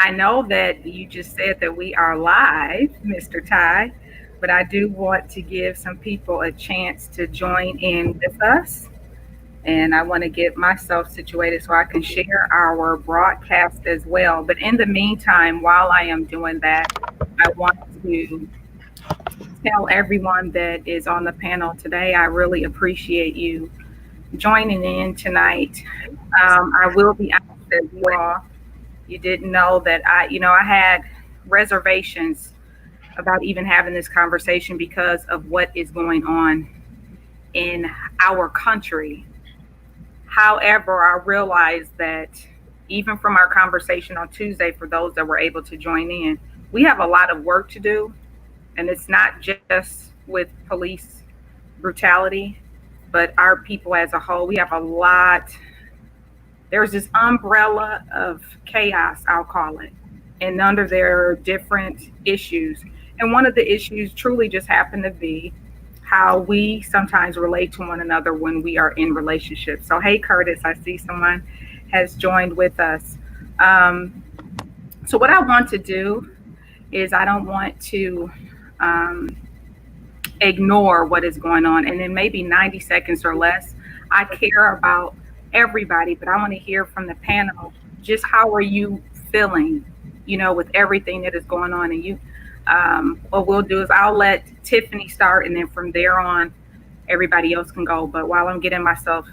I know that you just said that we are live, Mr. Ty, but I do want to give some people a chance to join in with us. And I want to get myself situated so I can share our broadcast as well. But in the meantime, while I am doing that, I want to tell everyone that is on the panel today, I really appreciate you joining in tonight. I will be honest with you all. You didn't know that I had reservations about even having this conversation because of what is going on in our country. However, I realized that even from our conversation on Tuesday, for those that were able to join in, we have a lot of work to do. And it's not just with police brutality, but our people as a whole. We have a lot, there's this umbrella of chaos, I'll call it. And under there are different issues. And one of the issues truly just happened to be how we sometimes relate to one another when we are in relationships. So, hey, Curtis, I see someone has joined with us. Um, so, what I want to do is I don't want to um, ignore what is going on. And in maybe 90 seconds or less, I care about everybody, but I want to hear from the panel just how are you feeling, with everything that is going on. And what we'll do is I'll let Tiffany start, and then from there on, everybody else can go. But while I'm getting myself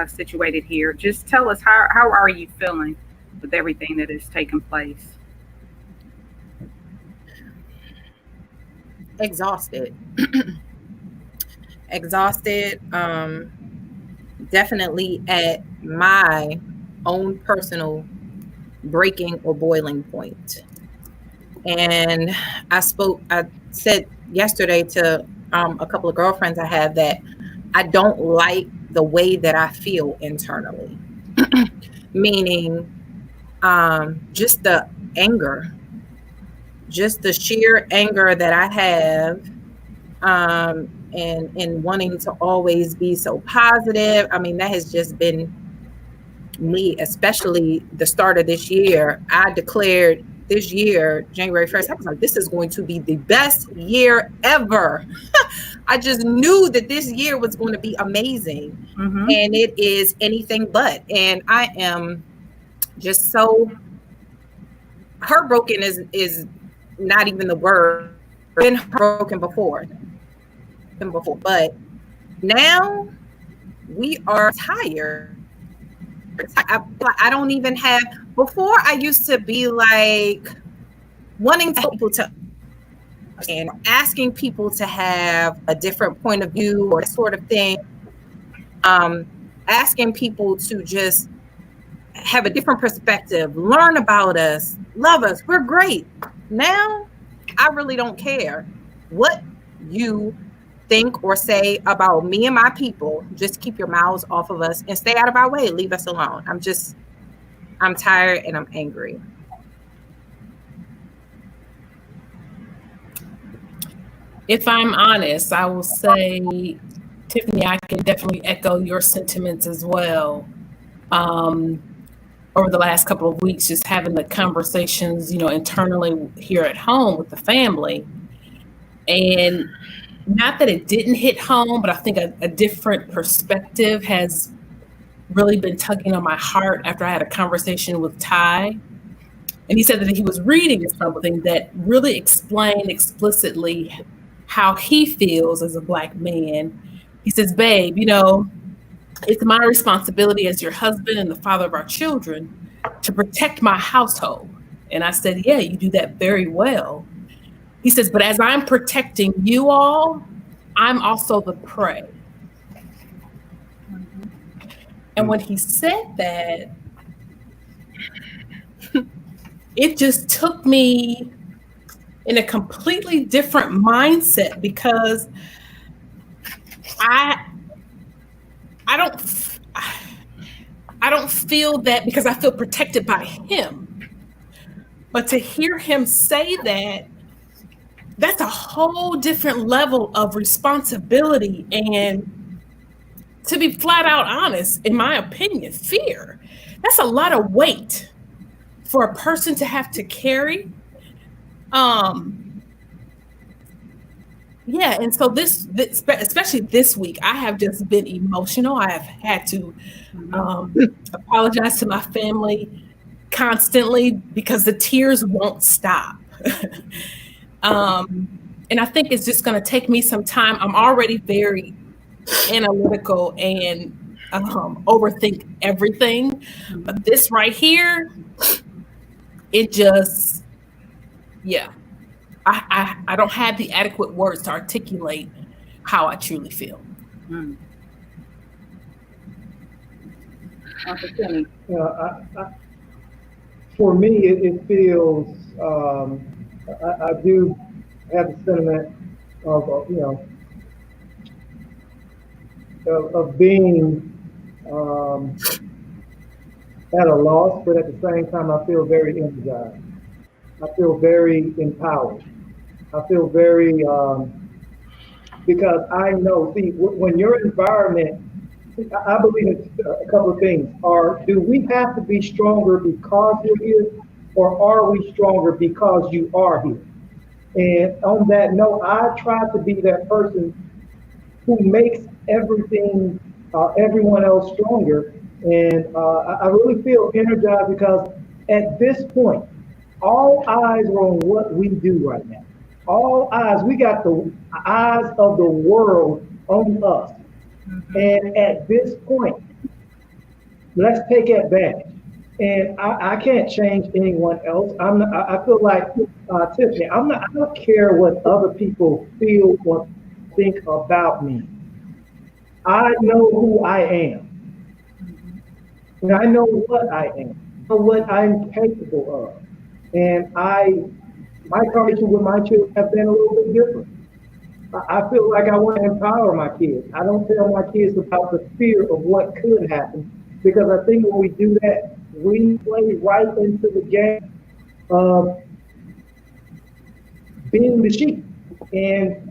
situated here, just tell us how are you feeling with everything that is taking place? Exhausted. Exhausted. Definitely at my own personal breaking or boiling point. And I said yesterday to a couple of girlfriends I have that I don't like the way that I feel internally, meaning just the anger, just the sheer anger that I have, and wanting to always be so positive. I mean, that has just been me, especially the start of this year. I declared this year, January 1st, I was like, this is going to be the best year ever. I just knew that this year was going to be amazing. Mm-hmm. And it is anything but. And I am just so heartbroken is not even the word. I've been heartbroken before. But now we are tired. I don't even have, before I used to be like wanting people to, and asking people to have a different point of view or that sort of thing. Asking people to just have a different perspective, learn about us, love us. We're great. Now, I really don't care what you think or say about me and my people. Just keep your mouths off of us and stay out of our way. Leave us alone. I'm tired and I'm angry. If I'm honest, I will say, Tiffany, I can definitely echo your sentiments as well. Over the last couple of weeks, just having the conversations, internally here at home with the family. And not that it didn't hit home, but I think a different perspective has really been tugging on my heart after I had a conversation with Ty. And he said that he was reading something that really explained explicitly how he feels as a Black man. He says, babe, it's my responsibility as your husband and the father of our children to protect my household. And I said, yeah, you do that very well. He says, but as I'm protecting you all, I'm also the prey. And when he said that, it just took me in a completely different mindset, because I don't feel that, because I feel protected by him. But to hear him say that, that's a whole different level of responsibility. And to be flat out honest, in my opinion, fear. That's a lot of weight for a person to have to carry. Yeah, and so this especially this week, I have just been emotional. I have had to apologize to my family constantly because the tears won't stop. And I think it's just going to take me some time. I'm already very analytical and overthink everything, but this right here, it just, yeah. I don't have the adequate words to articulate how I truly feel. For me, it feels, I do have the sentiment of of being at a loss, but at the same time, I feel very energized. I feel very empowered. I feel very, because I know, see, when your environment, I believe it's a couple of things. Do we have to be stronger because you're here, or are we stronger because you are here? And on that note, I try to be that person who makes everything, everyone else stronger. And I really feel energized because at this point, all eyes are on what we do right now. All eyes, we got the eyes of the world on us. And at this point, let's take advantage. And I can't change anyone else. I feel like Tiffany. I don't care what other people feel or think about me. I know who I am, and I know what I am, I know what I'm capable of. And my conversation with my children have been a little bit different. I feel like I want to empower my kids. I don't tell my kids about the fear of what could happen, because I think when we do that, we play right into the game of being the sheep. And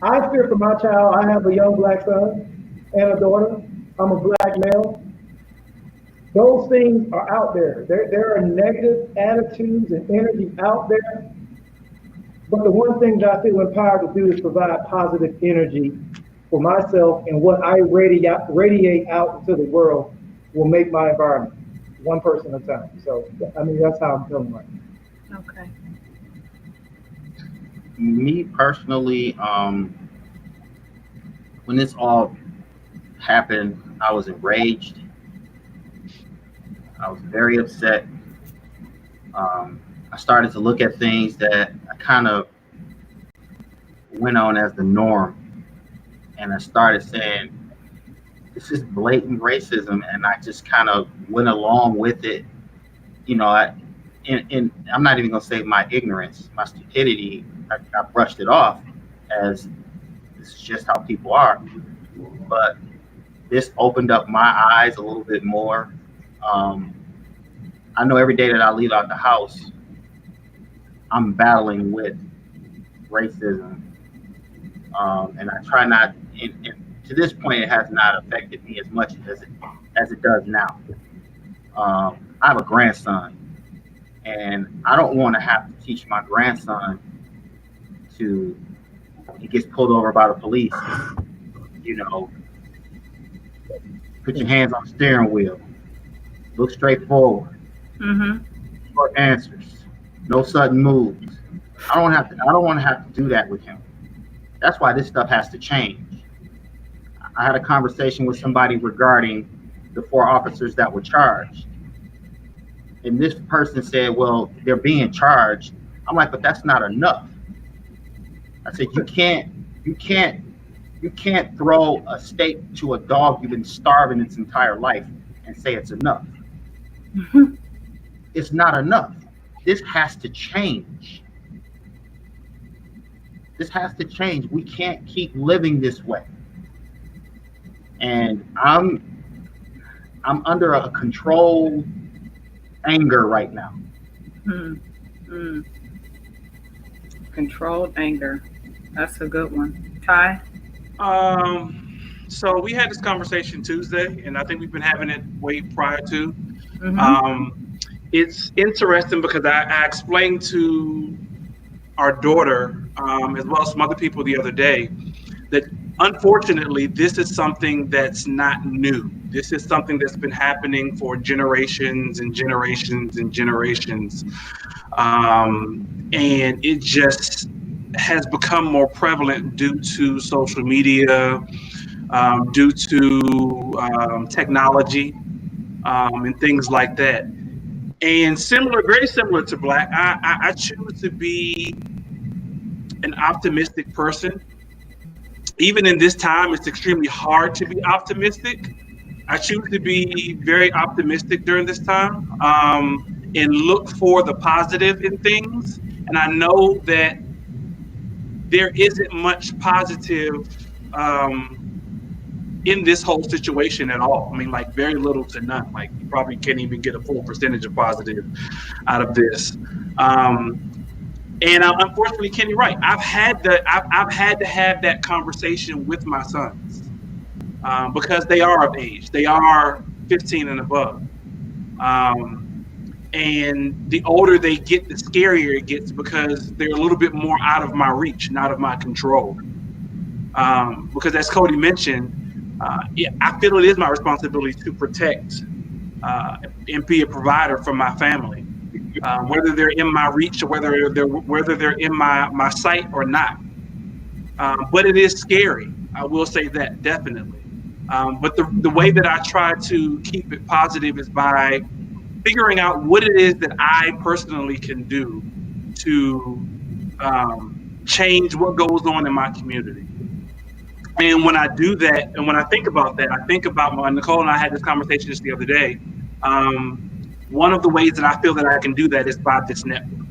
I fear for my child. I have a young black son and a daughter. I'm a black male. Those things are out there. There are negative attitudes and energy out there. But the one thing that I feel empowered to do is provide positive energy for myself, and what I radiate out into the world will make my environment one person at a time. So, I mean, that's how I'm feeling right now. Okay. Me personally, when this all happened, I was enraged. I was very upset. I started to look at things that I kind of went on as the norm. And I started saying, this is blatant racism. And I just kind of went along with it. You know, and I'm not even going to say my ignorance, my stupidity. I brushed it off as this is just how people are. But this opened up my eyes a little bit more. I know every day that I leave out the house, I'm battling with racism. And I try not, and to this point, it has not affected me as much as it does now. I have a grandson, and I don't want to have to teach my grandson he gets pulled over by the police, you know, put your hands on the steering wheel, look straight forward, short answers, no sudden moves. I don't want to have to do that with him. That's why this stuff has to change. I had a conversation with somebody regarding the 4 officers that were charged. And this person said, well, they're being charged. I'm like, but that's not enough. I said, you can't throw a steak to a dog you've been starving its entire life and say it's enough. It's not enough. This has to change. This has to change. We can't keep living this way. And I'm under a controlled anger right now. Controlled anger. That's a good one. Ty? So we had this conversation Tuesday, and I think we've been having it way prior to. it's interesting because I explained to our daughter, as well as some other people the other day, that unfortunately this is something that's not new. This is something that's been happening for generations and generations and generations, and it just has become more prevalent due to social media, due to technology, and things like that. And similar, very similar to Black, I choose to be an optimistic person. Even in this time, it's extremely hard to be optimistic. I choose to be very optimistic during this time, and look for the positive in things. And I know that there isn't much positive, um, in this whole situation at all. I mean, like very little to none. Like you probably can't even get a full percentage of positive out of this. Um, and unfortunately, Kenny, right? I've had to have that conversation with my sons, because they are of age. They are 15 and above. Um, and the older they get, the scarier it gets because they're a little bit more out of my reach and out of my control. Because as Cody mentioned, yeah, I feel it is my responsibility to protect, and be a provider for my family, whether they're in my reach or whether they're in my sight or not. But it is scary. I will say that definitely. But the way that I try to keep it positive is by figuring out what it is that I personally can do to, change what goes on in my community. And when I do that, and when I think about that, I think about Nicole and I had this conversation just the other day. Um, One of the ways that I feel that I can do that is by this network.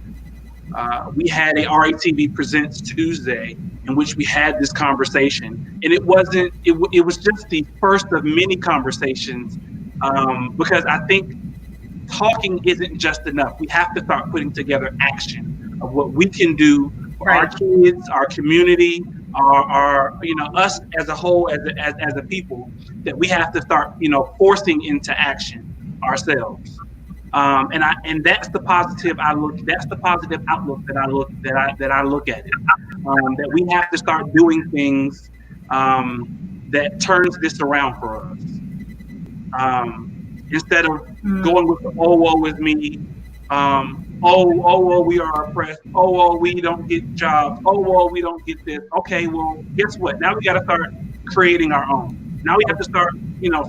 We had a RATV Presents Tuesday in which we had this conversation, and it wasn't. It was just the first of many conversations, because I think talking isn't just enough. We have to start putting together action of what we can do for our Right. kids, our community, our us as a whole, as a people, that we have to start forcing into action ourselves. And that's the positive I look. That's the positive outlook that I look at it. That we have to start doing things, that turns this around for us, instead of Mm. going with the "oh woe is me," we are oppressed, we don't get jobs, we don't get this. Okay, well, guess what? Now we got to start creating our own. Now we have to start,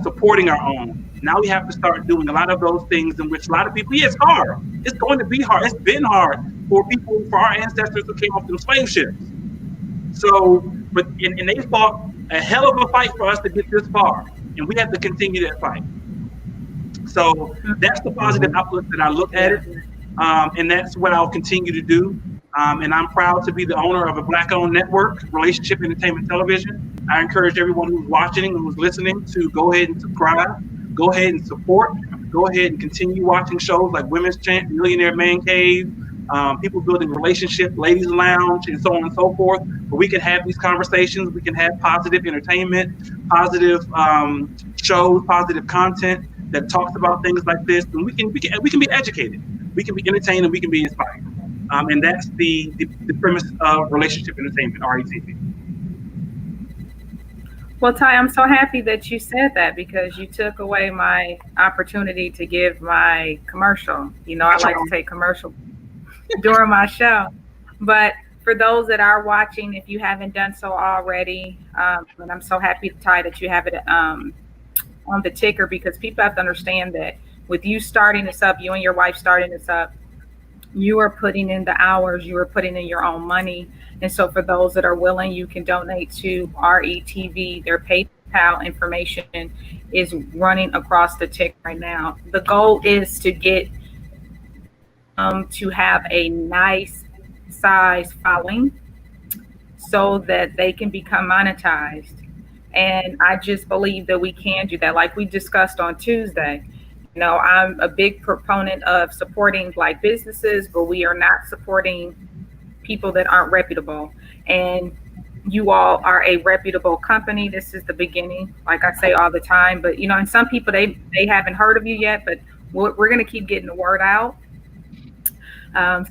supporting our own. Now we have to start doing a lot of those things in which a lot of people. Yeah, it's hard. It's going to be hard. It's been hard for our ancestors who came off them slave ships. So, and they fought a hell of a fight for us to get this far, and we have to continue that fight. So that's the positive outlook that I look at it, and that's what I'll continue to do. And I'm proud to be the owner of a Black-owned network, Relationship Entertainment Television. I encourage everyone who's watching and who's listening to go ahead and subscribe, go ahead and support, go ahead and continue watching shows like Women's Champ, Millionaire M.A.N, People Building Relationship, Ladies Lounge, and so on and so forth. Where we can have these conversations, we can have positive entertainment, positive, shows, positive content that talks about things like this, and we can be educated, we can be entertained, and we can be inspired. And that's the premise of Relationship Entertainment, RETV. Well, Ty, I'm so happy that you said that because you took away my opportunity to give my commercial. I like to take commercial during my show. But for those that are watching, if you haven't done so already, and I'm so happy, Ty, that you have it on the ticker, because people have to understand that with you starting this up, you and your wife starting this up, you are putting in the hours, you are putting in your own money. And so for those that are willing, you can donate to RETV. Their PayPal information is running across the tick right now. The goal is to get to have a nice size following so that they can become monetized. And I just believe that we can do that. Like we discussed on Tuesday, I'm a big proponent of supporting Black businesses, but we are not supporting people that aren't reputable. And you all are a reputable company. This is the beginning, like I say all the time. But and some people they haven't heard of you yet, but we're going to keep getting the word out.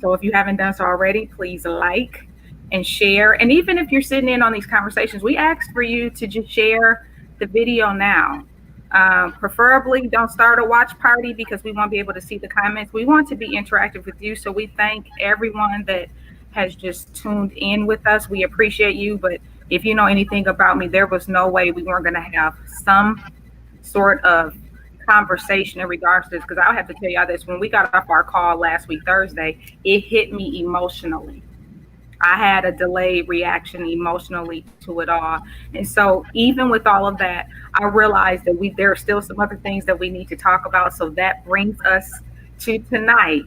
So if you haven't done so already, please like and share. And even if you're sitting in on these conversations, we ask for you to just share the video now. Preferably, don't start a watch party because we won't be able to see the comments. We want to be interactive with you. So we thank everyone that has just tuned in with us. We appreciate you. But if you know anything about me, there was no way we weren't going to have some sort of conversation in regards to this, because I'll have to tell y'all this: when we got off our call last week Thursday, it hit me emotionally. I had a delayed reaction emotionally to it all. And so even with all of that, I realized that there are still some other things that we need to talk about. So that brings us to tonight,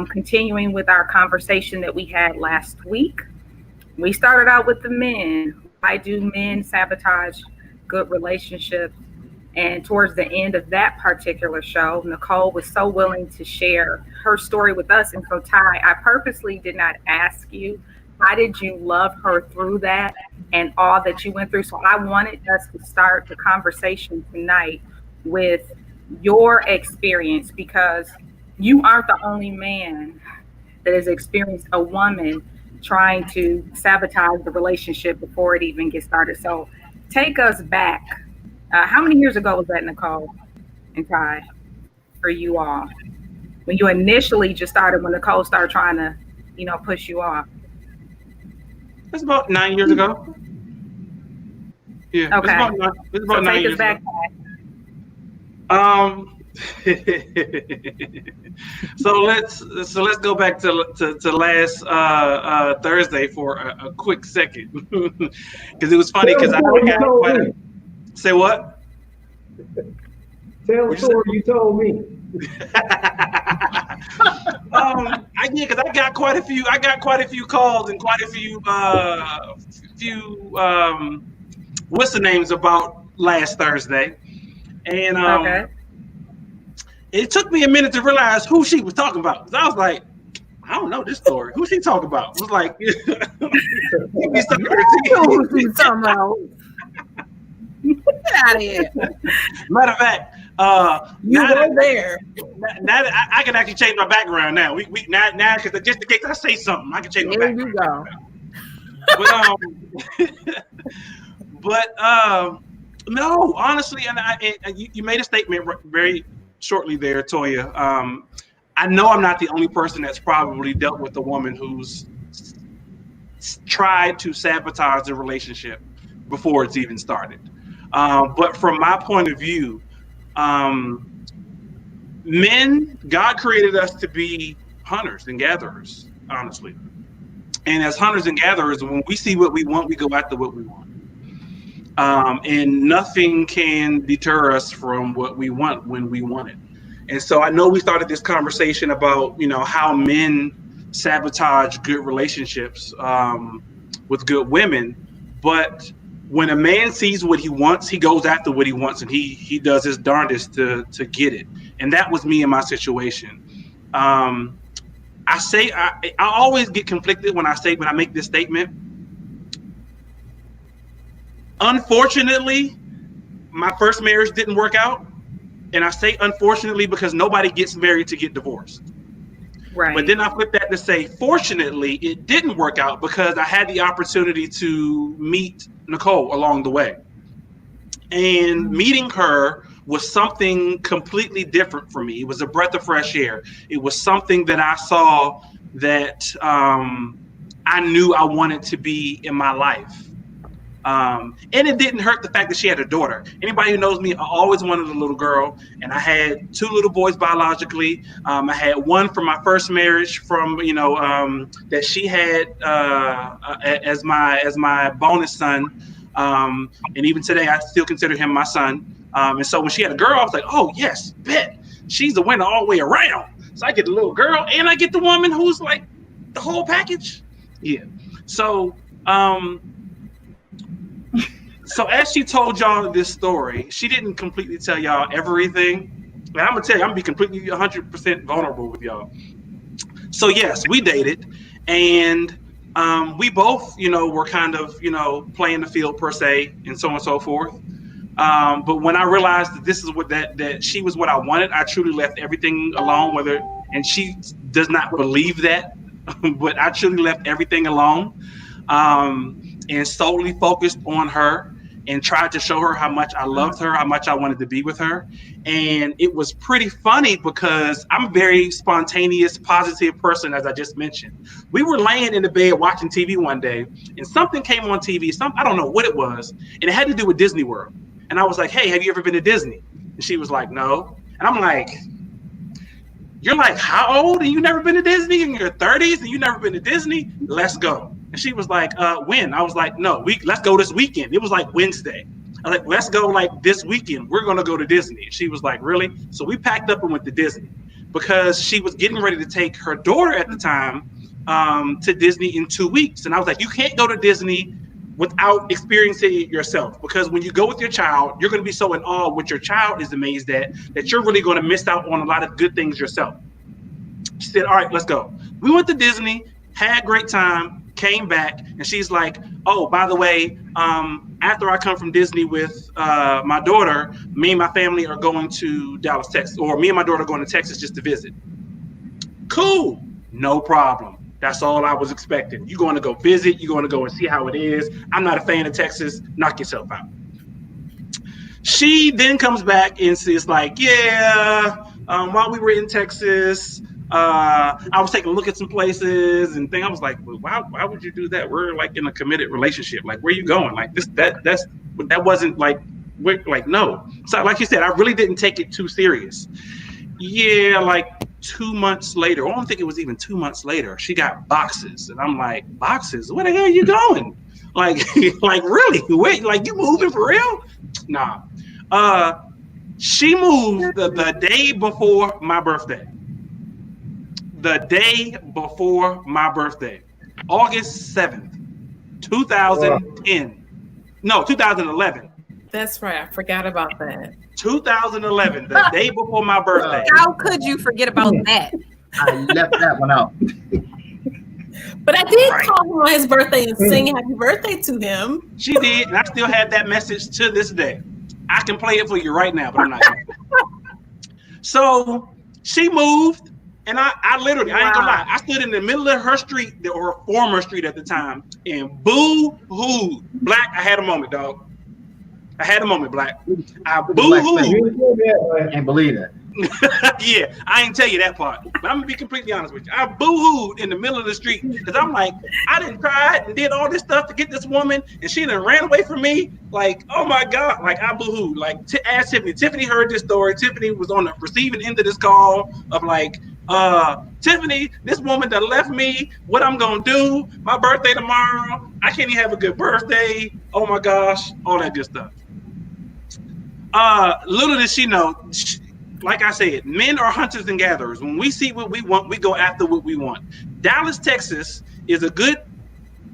continuing with our conversation that we had last week. We started out with the men. Why do men sabotage good relationships? And towards the end of that particular show, Nicole was so willing to share her story with us. And so, Ty, I purposely did not ask you, how did you love her through that and all that you went through? So I wanted us to start the conversation tonight with your experience, because you aren't the only man that has experienced a woman trying to sabotage the relationship before it even gets started. So take us back. How many years ago was that, Nicole and Ty, for you all? When you initially just started, when Nicole started trying to, push you off? It's about 9 years ago. Yeah. Okay. It's about so 9 take years us back. ago. So let's go back to last Thursday for a quick second, because it was funny because I got quite say what? Tell the story you told me. Because I got quite a few calls and quite a few what's the names about last Thursday, and Okay. it took me a minute to realize who she was talking about. 'Cause I was like, I don't know this story. Who's she talking about? It was like, Who's talking about? Get out of here. Matter of fact, You were there. now that I can actually change my background now. We now because just in case I say something, I can change my There background. you go. But no, honestly, and you made a statement very shortly there, Toya. I know I'm not the only person that's probably dealt with a woman who's tried to sabotage the relationship before it's even started. But from my point of view, men, God created us to be hunters and gatherers, honestly. And as hunters and gatherers, when we see what we want, we go after what we want. And nothing can deter us from what we want when we want it. And so I know we started this conversation about, how men sabotage good relationships with good women. But when a man sees what he wants, he goes after what he wants, and he does his darndest to get it. And that was me in my situation. I always get conflicted when I make this statement. Unfortunately, my first marriage didn't work out. And I say unfortunately because nobody gets married to get divorced. Right. But then I flip that to say, fortunately, it didn't work out because I had the opportunity to meet Nicole along the way. And meeting her was something completely different for me. It was a breath of fresh air. It was something that I saw that I knew I wanted to be in my life. And it didn't hurt the fact that she had a daughter. Anybody who knows me, I always wanted a little girl, and I had 2 little boys biologically. I had one from my first marriage, from that she had as my bonus son, and even today I still consider him my son. And so when she had a girl, I was like, oh yes, bet she's the winner all the way around. So I get the little girl, and I get the woman who's like the whole package. Yeah. So. So as she told y'all this story, she didn't completely tell y'all everything. And I'm gonna tell you, I'm gonna be completely 100% vulnerable with y'all. So yes, we dated, and we both, were kind of, playing the field per se, and so on and so forth. But when I realized that this is what that she was what I wanted, I truly left everything alone. And she does not believe that, but I truly left everything alone, and solely focused on her and tried to show her how much I loved her, how much I wanted to be with her. And it was pretty funny because I'm a very spontaneous, positive person, as I just mentioned. We were laying in the bed watching TV one day, and something came on TV. I don't know what it was, and it had to do with Disney World. And I was like, hey, have you ever been to Disney? And she was like, no. And I'm like, you're like, how old? And you never been to Disney? In your 30s and you never been to Disney? Let's go. And she was like, when? I was like, no, let's go this weekend. It was like Wednesday. I was like, let's go like this weekend. We're going to go to Disney. And she was like, really? So we packed up and went to Disney because she was getting ready to take her daughter at the time to Disney in 2 weeks. And I was like, you can't go to Disney without experiencing it yourself, because when you go with your child, you're going to be so in awe what your child is amazed at that you're really going to miss out on a lot of good things yourself. She said, all right, let's go. We went to Disney, had a great time, came back, and she's like, oh, by the way, after I come from Disney with my daughter, me and my family are going to Dallas, Texas, or me and my daughter are going to Texas just to visit. Cool, no problem. That's all I was expecting. You're going to go visit. You're going to go and see how it is. I'm not a fan of Texas. Knock yourself out. She then comes back and says like, yeah, while we were in Texas, I was taking a look at some places and things. I was like, well, why would you do that? We're like in a committed relationship. Like, where are you going? Like that wasn't like, no. So like you said, I really didn't take it too serious. Yeah, like 2 months later, I don't think it was even 2 months later, she got boxes. And I'm like, boxes? Where the hell are you going? Like, like really? Wait, like you moving for real? Nah. She moved the day before my birthday. The day before my birthday. August 7th, 2010. No, 2011. That's right. I forgot about that. 2011, the day before my birthday. How could you forget about that? I left that one out. But I did call him on his birthday and sing happy birthday to him. She did, and I still have that message to this day. I can play it for you right now, but I'm not going to. So she moved, and I literally, I ain't gonna lie, I stood in the middle of her street, or her former street at the time, and boo-hooed. Black, I had a moment, dog. I had a moment, Black. I boo-hooed. Can't believe that. Yeah, I ain't tell you that part, but I'm gonna be completely honest with you. I boo-hooed in the middle of the street because I'm like, I done cried and did all this stuff to get this woman, and she done ran away from me. Like, oh my God, like I boo-hooed. Like, ask Tiffany. Tiffany heard this story. Tiffany was on the receiving end of this call of like, Tiffany, this woman done left me. What I'm gonna do? My birthday tomorrow. I can't even have a good birthday. Oh my gosh, all that good stuff. Little did she know. Like I said, men are hunters and gatherers. When we see what we want, we go after what we want. Dallas, Texas is a good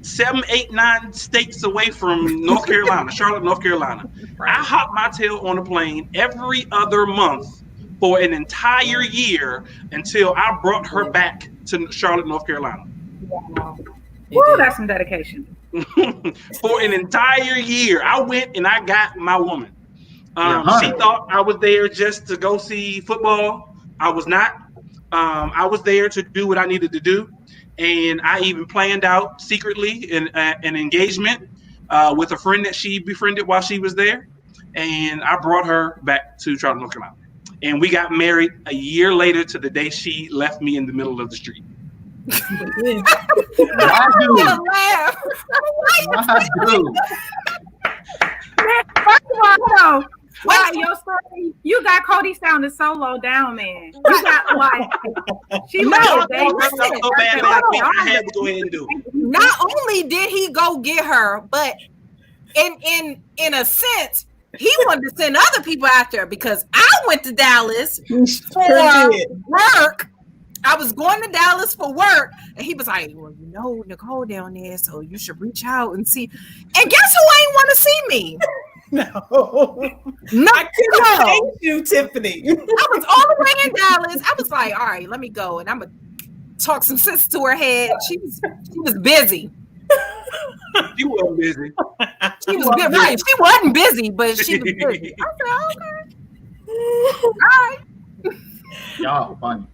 7, 8, 9 states away from North Carolina, Charlotte, North Carolina. Right. I hop my tail on a plane every other month for an entire year until I brought her back to Charlotte, North Carolina. Wow. Woo, that's some dedication. For an entire year, I went and I got my woman. She thought I was there just to go see football. I was not. I was there to do what I needed to do. And I even planned out secretly an engagement with a friend that she befriended while she was there. And I brought her back to Charlotte, North Carolina. And we got married a year later to the day she left me in the middle of the street. Wow, your story, you got Cody sounding so low down, man. You got like she I had to go ahead and do it. Not only did he go get her, but in a sense, he wanted to send other people after her because I went to Dallas for work. I was going to Dallas for work, and he was like, well, you know, Nicole down there, so you should reach out and see. And guess who ain't want to see me? No, I couldn't thank you, Tiffany. I was all the way in Dallas. I was like, all right, let me go, and I'm gonna talk some sense to her head. She was busy. She wasn't busy. She was good, right? She wasn't busy, but she was busy. I said, okay, all right. Y'all funny.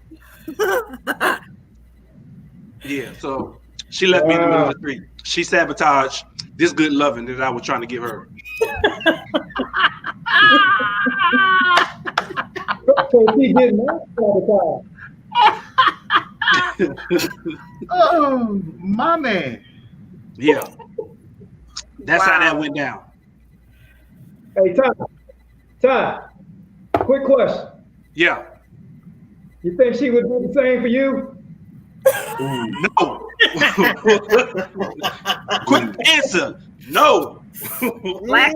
Yeah, so she left me in the middle of the street. She sabotaged this good loving that I was trying to give her. So she did not sabotage. Oh, my man. Yeah. That's how that went down. Hey, Ty, quick question. Yeah. You think she would do the same for you? No. Quick answer. No. Black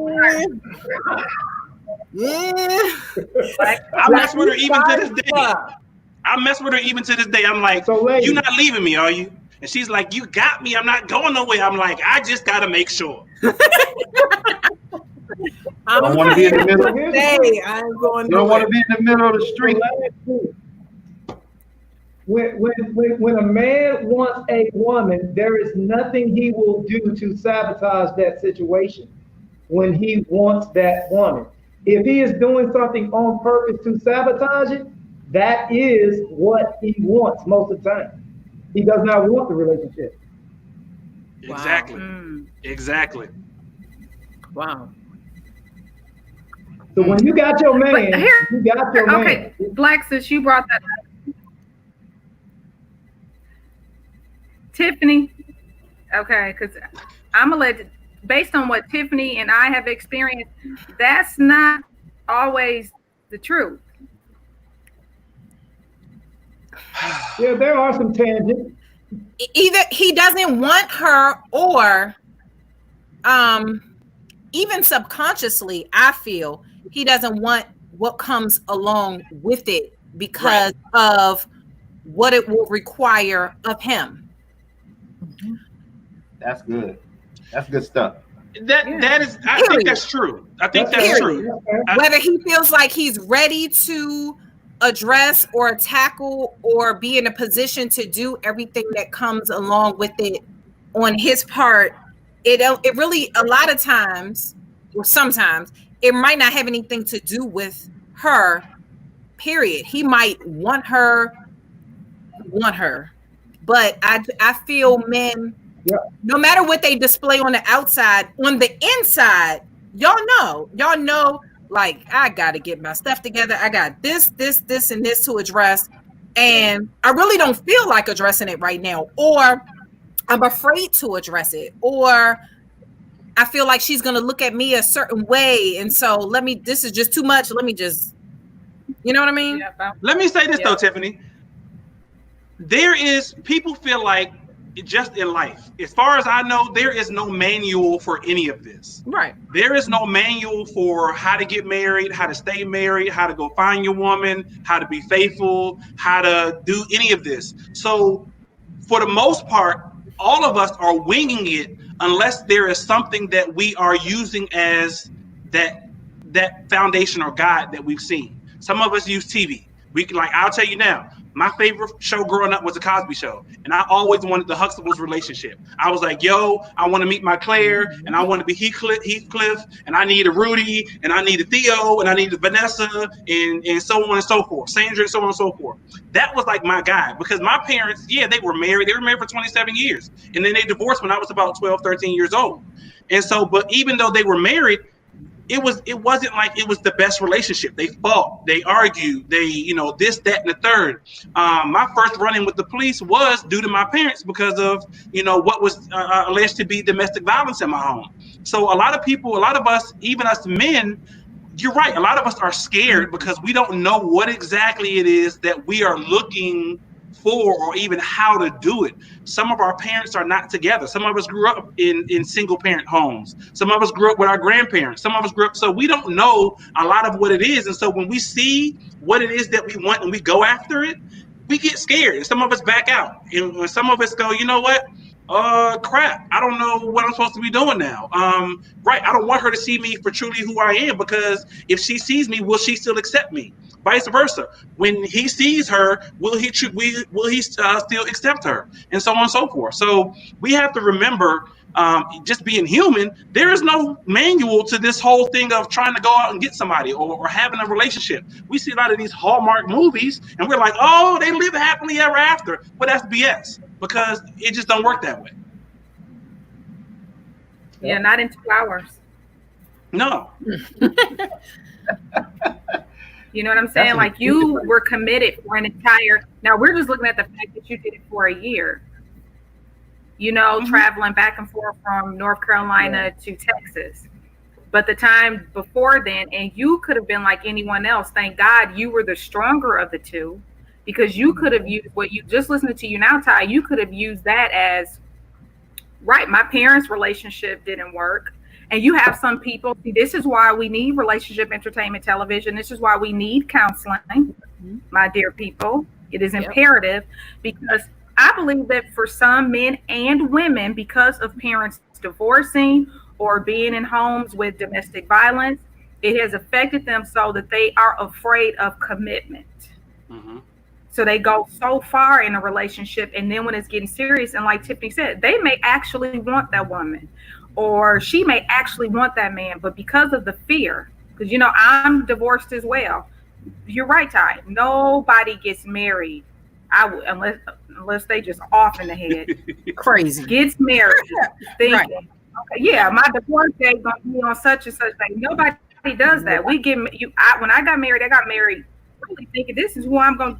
I mess with her even to this day. I mess with her even to this day. I'm like, So, ladies, you not leaving me, are you? And she's like, you got me. I'm not going nowhere. I'm like, I just got to make sure. I don't want to be in the middle. Hey, I'm going. You don't want to be in the middle of the street. When a man wants a woman, there is nothing he will do to sabotage that situation when he wants that woman. If he is doing something on purpose to sabotage it, that is what he wants most of the time. He does not want the relationship. Exactly. Mm. Exactly. Wow. So when you got your man, you got your man. Okay, Black, since you brought that up. Tiffany, okay, because I'm going to let, based on what Tiffany and I have experienced, that's not always the truth. Yeah, there are some tangents. Either he doesn't want her, or even subconsciously, I feel he doesn't want what comes along with it because of what it will require of him. That's good. That's good stuff. That is, I think that's true. I think that's true. Whether he feels like he's ready to address or tackle or be in a position to do everything that comes along with it on his part, it really, a lot of times, or sometimes, it might not have anything to do with her, period. He might want her, but I feel men, no matter what they display on the outside, on the inside, y'all know, like, I got to get my stuff together. I got this, and this to address. And I really don't feel like addressing it right now. Or I'm afraid to address it. Or I feel like she's going to look at me a certain way. And so this is just too much. Let me just, you know what I mean? Let me say this though, Tiffany. People feel like, just in life, as far as I know, there is no manual for any of this. Right. There is no manual for how to get married, how to stay married, how to go find your woman, how to be faithful, how to do any of this. So for the most part, all of us are winging it unless there is something that we are using as that foundation or guide that we've seen. Some of us use TV. I'll tell you now, my favorite show growing up was The Cosby Show. And I always wanted the Huxtables relationship. I was like, yo, I want to meet my Claire, and I want to be Heathcliff, and I need a Rudy, and I need a Theo, and I need a Vanessa, and so on and so forth. Sandra, and so on and so forth. That was like my guy, because my parents, they were married. They were married for 27 years. And then they divorced when I was about 12, 13 years old. And so, but even though they were married, it wasn't like it was the best relationship. They fought, they argued, they, this, that, and the third. My first run-in with the police was due to my parents because of, what was alleged to be domestic violence in my home. So a lot of us, even us men, you're right. A lot of us are scared because we don't know what exactly it is that we are looking for, or even how to do it. Some of our parents are not together. Some of us grew up in single parent homes. Some of us grew up with our grandparents. Some of us grew up, so we don't know a lot of what it is. And so when we see what it is that we want and we go after it, we get scared. And some of us back out. And when some of us go, you know what? Crap, I don't know what I'm supposed to be doing now. Right, I don't want her to see me for truly who I am, because if she sees me, will she still accept me? Vice versa. When he sees her, will he still accept her? And so on and so forth. So we have to remember just being human, there is no manual to this whole thing of trying to go out and get somebody or having a relationship. We see a lot of these Hallmark movies and we're like, oh, they live happily ever after. But that's BS because it just don't work that way. Yeah, not in 2 hours. No. You know what I'm saying? Like you were committed for an entire, now we're just looking at the fact that you did it for a year. You know, traveling back and forth from North Carolina to Texas. But the time before then, and you could have been like anyone else. Thank God you were the stronger of the two, because you could have used what you just listening to you now, Ty. You could have used that as, right, my parents' relationship didn't work. And you have some people, see, this is why we need relationship entertainment television. This is why we need counseling, my dear people. It is imperative because I believe that for some men and women, because of parents divorcing or being in homes with domestic violence, it has affected them so that they are afraid of commitment. So they go so far in a relationship, and then when it's getting serious, and like Tiffany said, they may actually want that woman, or she may actually want that man, but because of the fear, because, you know, I'm divorced as well. You're right, Ty. Nobody gets married, unless they just off in the head. Crazy. Gets married thinking, okay, yeah, my divorce date gonna be on such and such day. Nobody does that. We get when I got married really thinking this is who I'm gonna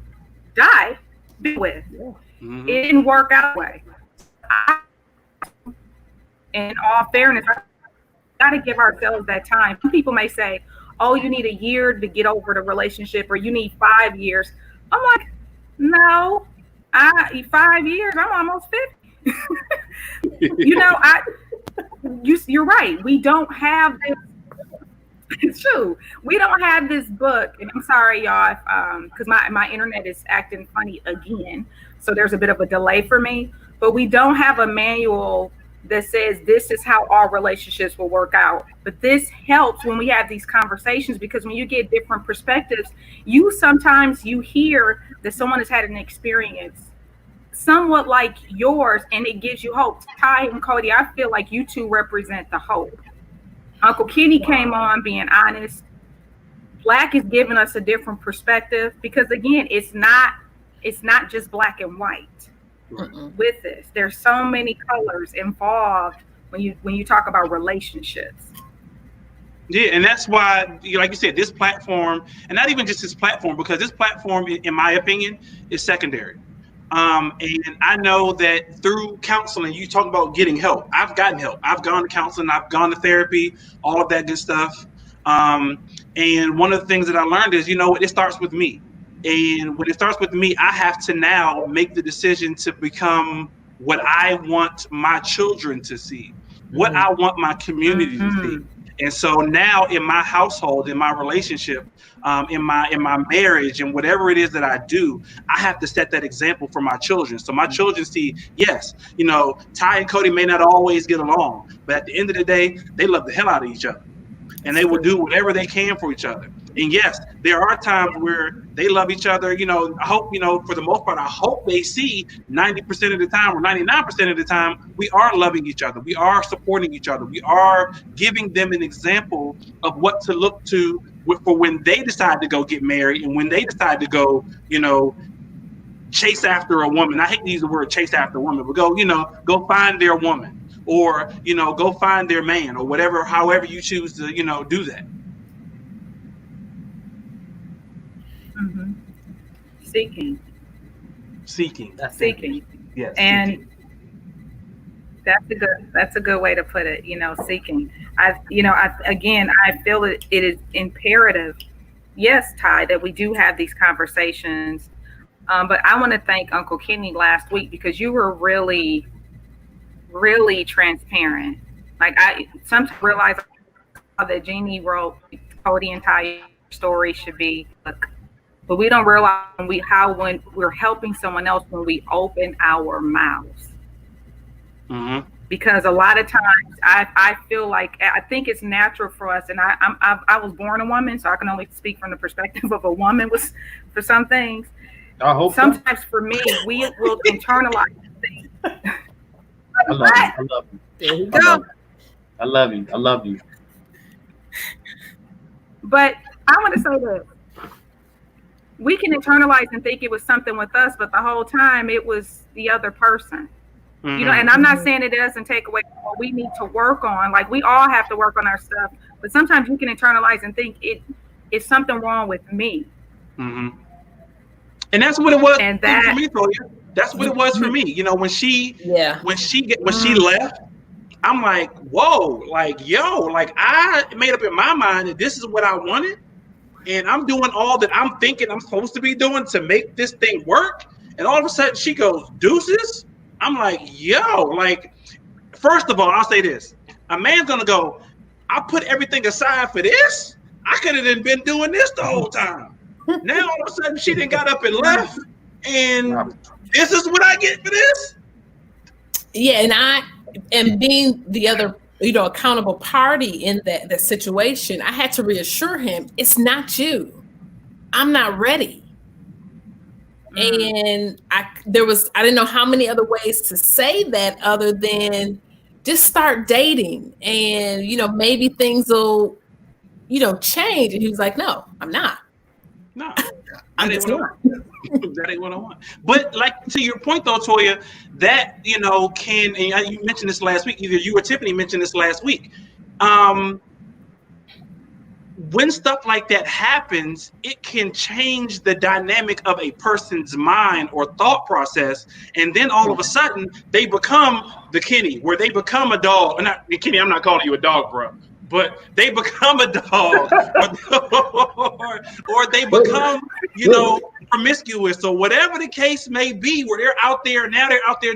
die with. It didn't work out that way. In all fairness, I got to give ourselves that time. Some people may say, oh, you need a year to get over the relationship, or you need 5 years. I'm like, no, 5 years, I'm almost 50. You know, you're right. We don't have this. It's true. We don't have this book, and I'm sorry, y'all, because my internet is acting funny again. So there's a bit of a delay for me, but we don't have a manual that says this is how our relationships will work out. But this helps when we have these conversations, because when you get different perspectives, sometimes you hear that someone has had an experience somewhat like yours, and it gives you hope. Ty and Cody, I feel like you two represent the hope. Uncle Kenny came on being honest. Black is giving us a different perspective, because again, it's not just black and white. With this, there's so many colors involved when you talk about relationships. Yeah, and that's why, like you said, this platform, and not even just this platform, because this platform, in my opinion, is secondary. And I know that through counseling, you talk about getting help. I've gotten help. I've gone to counseling. I've gone to therapy, all of that good stuff. And one of the things that I learned is, it starts with me. And when it starts with me, I have to now make the decision to become what I want my children to see, what I want my community to see. And so now in my household, in my relationship, in my marriage, and whatever it is that I do, I have to set that example for my children. So my children see, yes, Ty and Cody may not always get along, but at the end of the day, they love the hell out of each other. And they will do whatever they can for each other. And yes, there are times where they love each other. I hope, for the most part, I hope they see 90% of the time or 99% of the time, we are loving each other. We are supporting each other. We are giving them an example of what to look to for when they decide to go get married, and when they decide to go, chase after a woman. I hate to use the word chase after a woman, but go find their woman. Or, go find their man, or whatever, however you choose to, do that. Seeking. Yes. And seeking. that's a good way to put it, seeking. I feel that it is imperative, yes, Ty, that we do have these conversations. But I want to thank Uncle Kenny last week, because you were really transparent. Like, I sometimes realize that Jeannie wrote Cody and Ty's story should be, but we don't realize when we're helping someone else when we open our mouths. Because a lot of times I feel like, I think it's natural for us, and I was born a woman, so I can only speak from the perspective of a woman for some things. I hope sometimes for me, we will internalize things. I love you. I love you. There you I go. love you. I love you. I love you. But I want to say this. We can internalize and think it was something with us, but the whole time it was the other person. You know, and I'm not saying it doesn't take away what we need to work on. Like, we all have to work on our stuff, but sometimes you can internalize and think it's something wrong with me. And that's what it was And for me, Toya. That's what it was for me. You know, when she left, I'm like, whoa, like, yo, like, I made up in my mind that this is what I wanted, and I'm doing all that I'm thinking I'm supposed to be doing to make this thing work. And all of a sudden she goes, deuces. I'm like, yo, like, first of all, I'll say this. A man's gonna go, I put everything aside for this. I could have been doing this the whole time. Now all of a sudden she done got up and left, and this is what I get for this. Yeah, and being the other, accountable party in that situation, I had to reassure him, it's not you. I'm not ready. And I didn't know how many other ways to say that other than just start dating, and maybe things will change. And he was like, no, I'm not. No, I'm just not. That ain't what I want. But like, to your point though, Toya, that can, and you mentioned this last week, either you or Tiffany mentioned this last week. When stuff like that happens, it can change the dynamic of a person's mind or thought process, and then all of a sudden they become the Kenny, where they become a dog. Not Kenny, I'm not calling you a dog, bro, but they become a dog, or they become, promiscuous, or whatever the case may be, where they're out there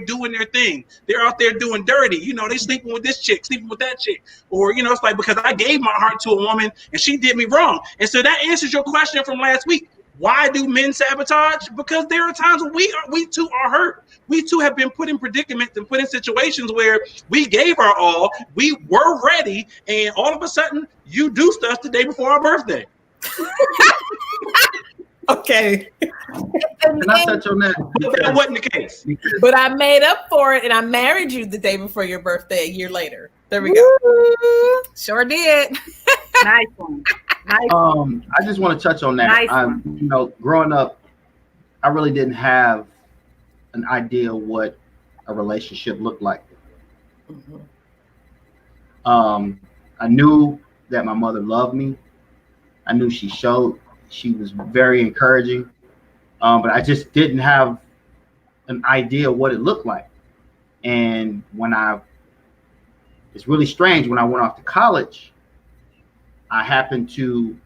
doing their thing. They're out there doing dirty. They sleeping with this chick, sleeping with that chick, or it's like, because I gave my heart to a woman and she did me wrong. And so that answers your question from last week. Why do men sabotage? Because there are times when we too are hurt. We too have been put in predicaments and put in situations where we gave our all, we were ready, and all of a sudden you do stuff the day before our birthday. Okay. Can I touch on that? That wasn't the case. But I made up for it, and I married you the day before your birthday a year later. There we go. Sure did. Nice one. I just want to touch on that. Nice Growing up, I really didn't have an idea what a relationship looked like. I knew that my mother loved me. I knew she was very encouraging, but I just didn't have an idea what it looked like. And it's really strange, when I went off to college, I happened to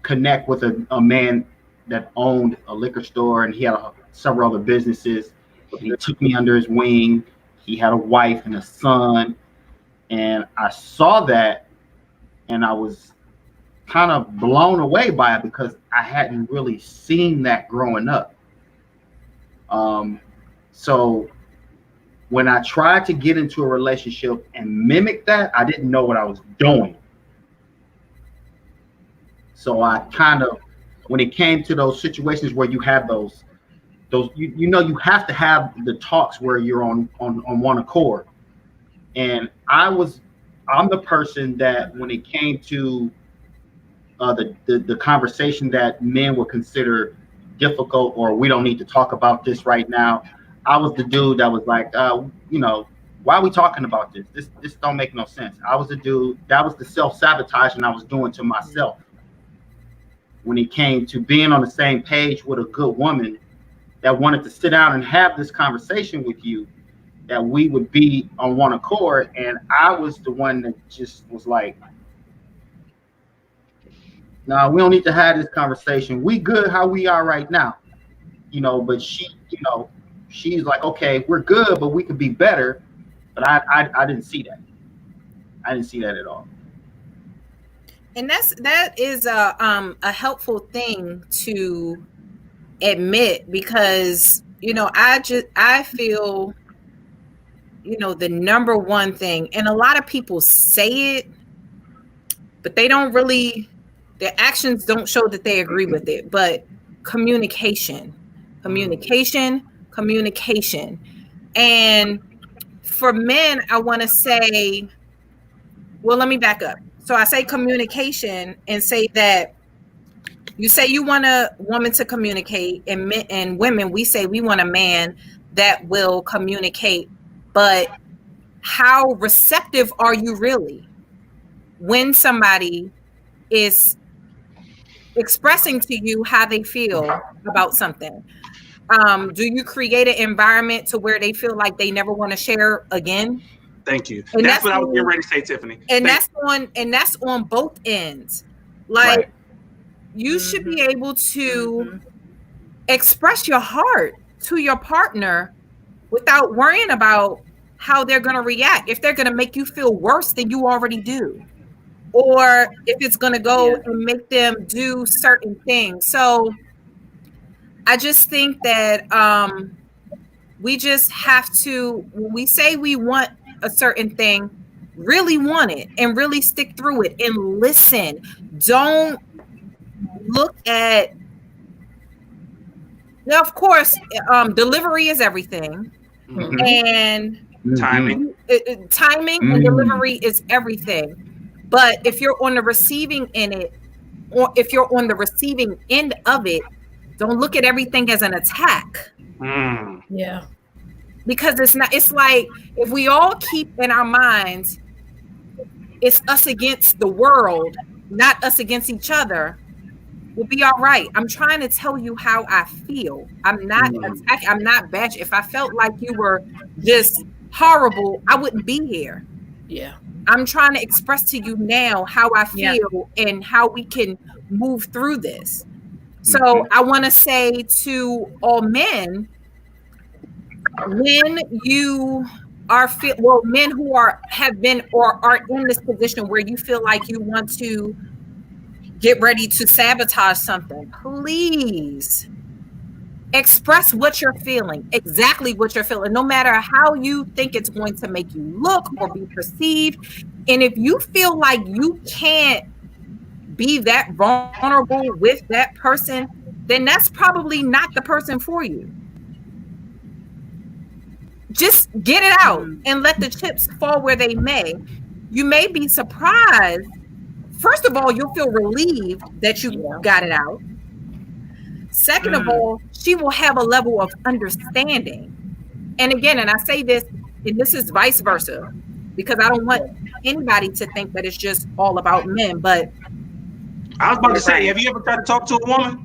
connect with a man that owned a liquor store, and he had several other businesses. He took me under his wing. He had a wife and a son, and I saw that, and I was kind of blown away by it, because I hadn't really seen that growing up. So when I tried to get into a relationship and mimic that, I didn't know what I was doing. So I kind of, when it came to those situations where you have those you have to have the talks where you're on one accord. And I'm the person that, when it came to the conversation that men would consider difficult, or we don't need to talk about this right now, I was the dude that was like, why are we talking about this? This don't make no sense. I was the dude, that was the self-sabotaging I was doing to myself. When it came to being on the same page with a good woman that wanted to sit down and have this conversation with you, that we would be on one accord, and I was the one that just was like, no, we don't need to have this conversation. We good how we are right now. But she's like, okay, we're good, but we could be better. But I didn't see that. I didn't see that at all. And that is a helpful thing to admit, because I feel the number one thing, and a lot of people say it, but they don't really, their actions don't show that they agree with it. But communication. And for men, I want to say, well, let me back up. So I say communication and say that you say you want a woman to communicate, and men and women, we say we want a man that will communicate, but how receptive are you really when somebody is expressing to you how they feel about something? Do you create an environment to where they feel like they never want to share again? Thank you. And That's what I was getting ready to say, Tiffany. That's on both ends. Like, right. You should be able to express your heart to your partner without worrying about how they're going to react. If they're going to make you feel worse than you already do, or if it's going to go and make them do certain things. So I just think that we just have to, when we say we want a certain thing, really want it and really stick through it and listen. Don't look at, now, of course, delivery is everything. And timing and delivery is everything. But if you're on the receiving end of it, don't look at everything as an attack. Yeah. Because it's not, it's like if we all keep in our minds, it's us against the world, not us against each other, we'll be all right. I'm trying to tell you how I feel. I'm not attacking, I'm not bashing. If I felt like you were just horrible, I wouldn't be here. Yeah. I'm trying to express to you now how I feel and how we can move through this. So I want to say to all men, when you are men who have been or are in this position where you feel like you want to get ready to sabotage something, please express what you're feeling, exactly what you're feeling, no matter how you think it's going to make you look or be perceived. And if you feel like you can't be that vulnerable with that person, then that's probably not the person for you. Just get it out and let the chips fall where they may. You may be surprised. First of all, you'll feel relieved that you got it out. Second of all, she will have a level of understanding. And again, and I say this, and this is vice versa, because I don't want anybody to think that it's just all about men. But I was about to say, have you ever tried to talk to a woman?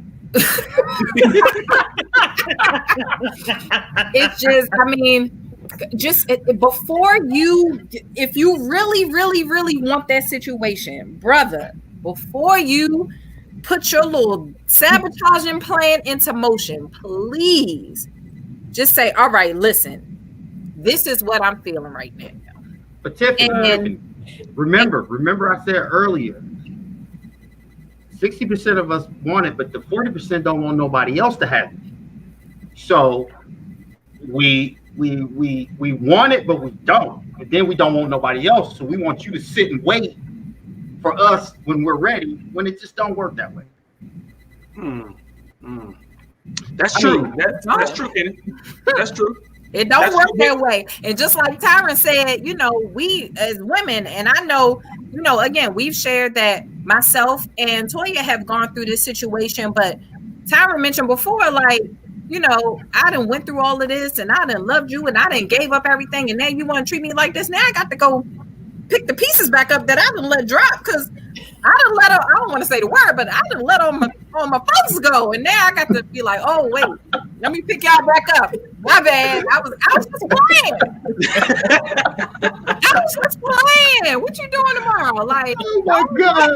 It's just, I mean, just before you, if you really, really, really want that situation, brother, before you put your little sabotaging plan into motion, please just say, all right, listen, this is what I'm feeling right now. But Tiffany, remember I said earlier, 60% of us want it, but the 40% don't want nobody else to have it. So we want it, but we don't. And then we don't want nobody else. So we want you to sit and wait for us when we're ready, when it just don't work that way. That's true. That's true, Kenny. That's true. It don't work that way. And just like Tyron said, you know, we as women, and I know, you know, again, we've shared that myself and Toya have gone through this situation, but Tyron mentioned before, like, you know, I done went through all of this and I done loved you and I done gave up everything, and now you want to treat me like this. Now I got to go pick the pieces back up that I done let drop, because I done let, I don't want to say the word, but I done let all my folks go, and now I got to be like, oh wait, let me pick y'all back up. My bad. I was just playing. I was just playing. What you doing tomorrow? Like, oh my God.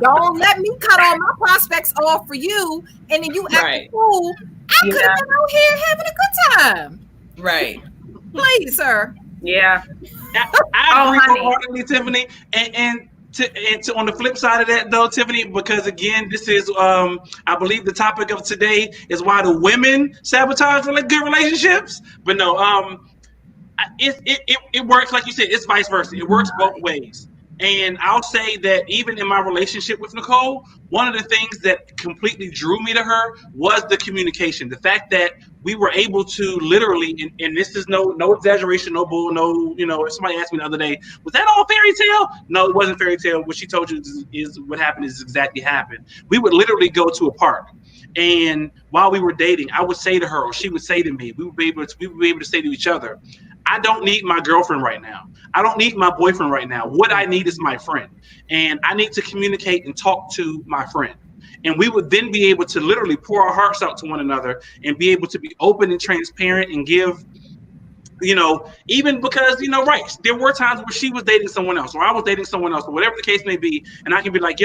Don't let me cut all my prospects off for you, and then you act cool. I could have been out here having a good time. Right. Please, sir. Yeah. I agree wholeheartedly, Tiffany. And on the flip side of that, though, Tiffany, because again, this is, I believe the topic of today is why do women sabotage good relationships? But no, it works, like you said, it's vice versa. It works both ways. And I'll say that even in my relationship with Nicole, one of the things that completely drew me to her was the communication. The fact that we were able to literally, and this is no exaggeration, no bull, no, if somebody asked me the other day, was that all fairy tale? No, it wasn't fairy tale. What she told you is what happened is exactly happened. We would literally go to a park, and while we were dating, I would say to her, or she would say to me, we would be able to say to each other, I don't need my girlfriend right now. I don't need my boyfriend right now. What I need is my friend. And I need to communicate and talk to my friend. And we would then be able to literally pour our hearts out to one another and be able to be open and transparent and give, even because, right, there were times where she was dating someone else or I was dating someone else or whatever the case may be. And I can be like,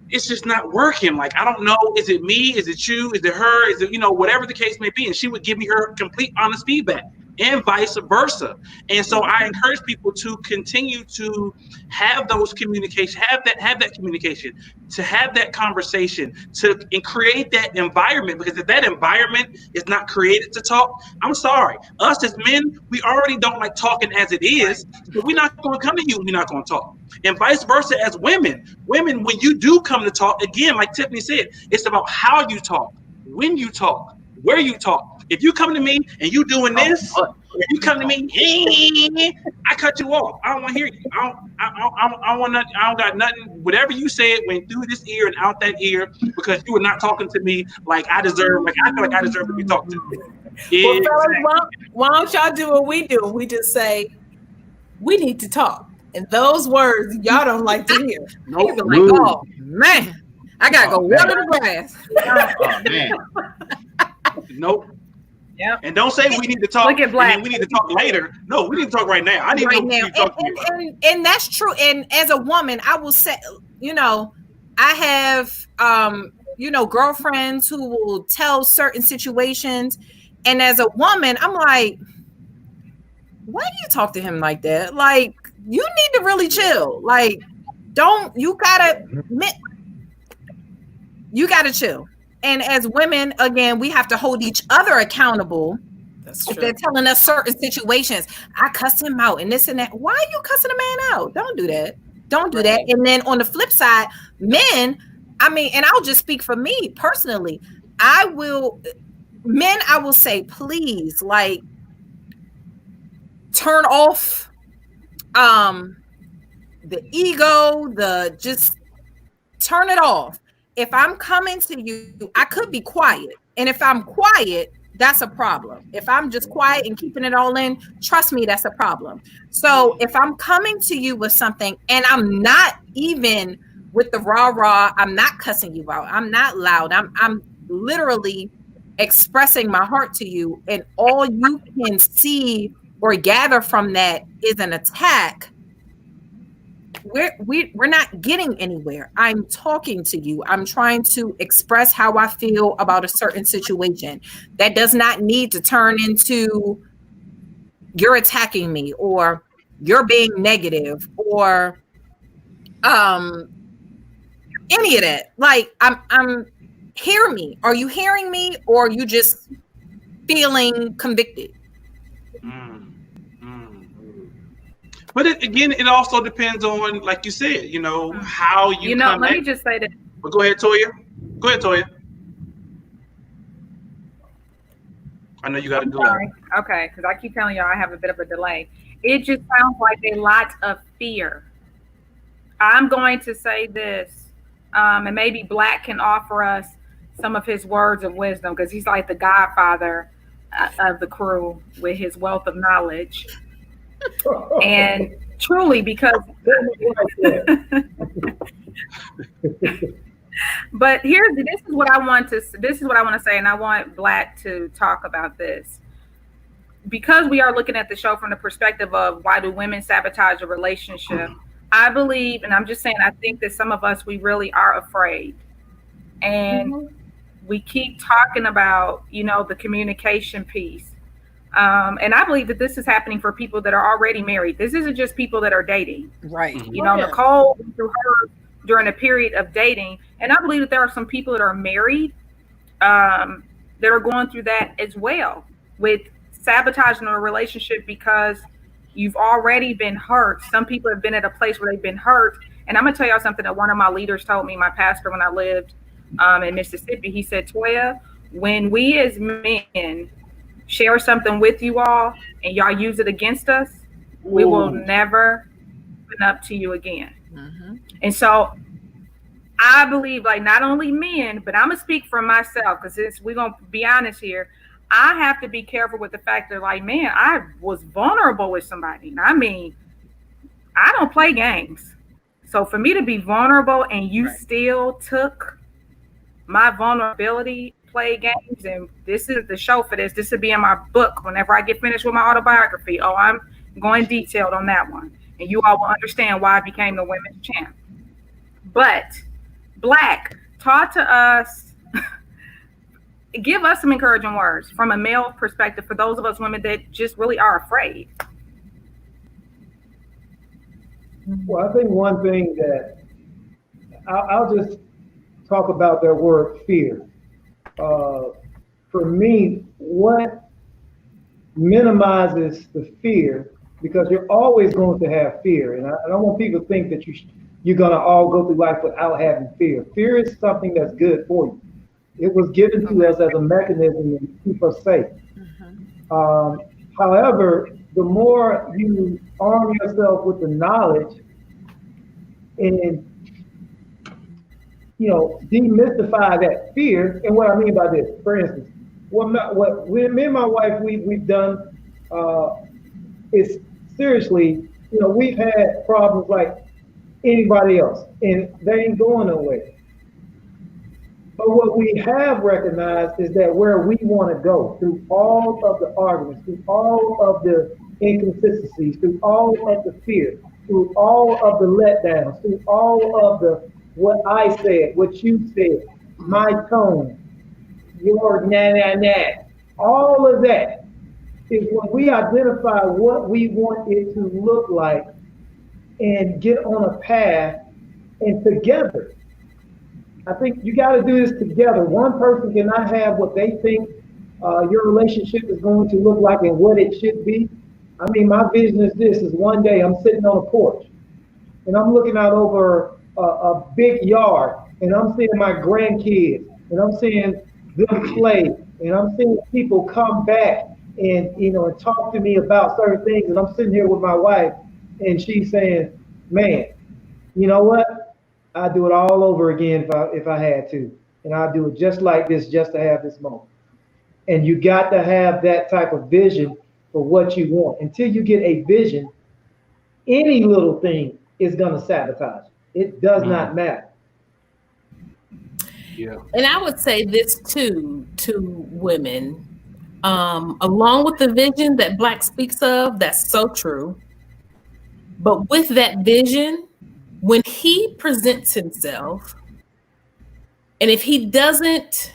it's just not working. Like, I don't know. Is it me? Is it you? Is it her? Is it, whatever the case may be? And she would give me her complete honest feedback and vice versa. And so I encourage people to continue to have those communication, have that communication, to have that conversation, and create that environment. Because if that environment is not created to talk, I'm sorry. Us as men, we already don't like talking as it is. So we're not going to come to you and we're not going to talk. And vice versa as women, when you do come to talk, again, like Tiffany said, it's about how you talk, when you talk, where you talk. If you come to me and you doing this, if you come to me, I cut you off. I don't want to hear you. I don't got nothing. Whatever you said went through this ear and out that ear because you were not talking to me like I deserve. Like I feel like I deserve to be talked to. Well, fellas, why don't y'all do what we do? We just say we need to talk. And those words y'all don't like to hear. Nope. People like, oh man, I gotta go water the grass. Oh man. Nope. Yep. And don't say we need to talk. Look at Black. And we need to talk later. No, we need to talk right now. I need Right to now. know what you're talking about. And that's true. And as a woman, I will say, I have girlfriends who will tell certain situations. And as a woman, I'm like, why do you talk to him like that? Like, you need to really chill. Like, you gotta chill. And as women, again, we have to hold each other accountable. That's true. If they're telling us certain situations, I cussed him out and this and that. Why are you cussing a man out? Don't do that. Don't do that. And then on the flip side, men, and I'll just speak for me personally. I will say, please, like, turn off the ego, just turn it off. If I'm coming to you, I could be quiet. And if I'm quiet, that's a problem. If I'm just quiet and keeping it all in, trust me, that's a problem. So if I'm coming to you with something and I'm not even with the rah-rah, I'm not cussing you out. I'm not loud. I'm literally expressing my heart to you. And all you can see or gather from that is an attack. We're not getting anywhere. I'm talking to you. I'm trying to express how I feel about a certain situation. That does not need to turn into you're attacking me or you're being negative or any of that. Like, I'm hear me. Are you hearing me or are you just feeling convicted? But it also depends on, like you said, how you come let me just say that. But go ahead, Toya. I know you got to do that. Okay, because I keep telling y'all I have a bit of a delay. It just sounds like a lot of fear. I'm going to say this, and maybe Black can offer us some of his words of wisdom because he's like the godfather of the crew with his wealth of knowledge. And truly, because but this is what I want to say, and I want Black to talk about this because we are looking at the show from the perspective of why do women sabotage a relationship. I believe, and I'm just saying, I think that some of us, we really are afraid, and we keep talking about the communication piece. And I believe that this is happening for people that are already married. This isn't just people that are dating. Right. Nicole went through her during a period of dating. And I believe that there are some people that are married that are going through that as well with sabotaging a relationship because you've already been hurt. Some people have been at a place where they've been hurt. And I'm going to tell y'all something that one of my leaders told me, my pastor, when I lived in Mississippi. He said, Toya, when we as men share something with you all and y'all use it against us, we will Ooh. never open up to you again. Mm-hmm. And so I believe, like, not only men, but I'm gonna speak for myself because we're gonna be honest here. I have to be careful with the fact that, like, man, I was vulnerable with somebody. And I mean, I don't play games. So for me to be vulnerable and you still took my vulnerability, play games, and this is the show for this. This would be in my book whenever I get finished with my autobiography. Oh, I'm going detailed on that one. And you all will understand why I became the women's champ. But Black, talk to us, give us some encouraging words from a male perspective for those of us women that just really are afraid. Well, I think one thing that I'll just talk about that word fear. For me, what minimizes the fear, because you're always going to have fear, and I don't want people to think that you're going to all go through life without having fear. Fear is something that's good for you. It was given to us as a mechanism to keep us safe. However, the more you arm yourself with the knowledge and demystify that fear. And what I mean by this, for instance, what me and my wife we've done is seriously, we've had problems like anybody else, and they ain't going nowhere. But what we have recognized is that where we want to go through all of the arguments, through all of the inconsistencies, through all of the fear, through all of the letdowns, through all of the what I said, what you said, my tone, your na, all of that is when we identify what we want it to look like and get on a path, and together. I think you got to do this together. One person cannot have what they think your relationship is going to look like and what it should be. I mean, my vision is this: is one day I'm sitting on a porch and I'm looking out over a big yard, and I'm seeing my grandkids, and I'm seeing them play, and I'm seeing people come back and and talk to me about certain things, and I'm sitting here with my wife, and she's saying, "Man, you know what? I'd do it all over again if I had to, and I'd do it just like this just to have this moment." And you got to have that type of vision for what you want. Until you get a vision, any little thing is going to sabotage. It does not matter. Yeah. And I would say this too to women, along with the vision that Black speaks of, that's so true. But with that vision, when he presents himself, and if he doesn't,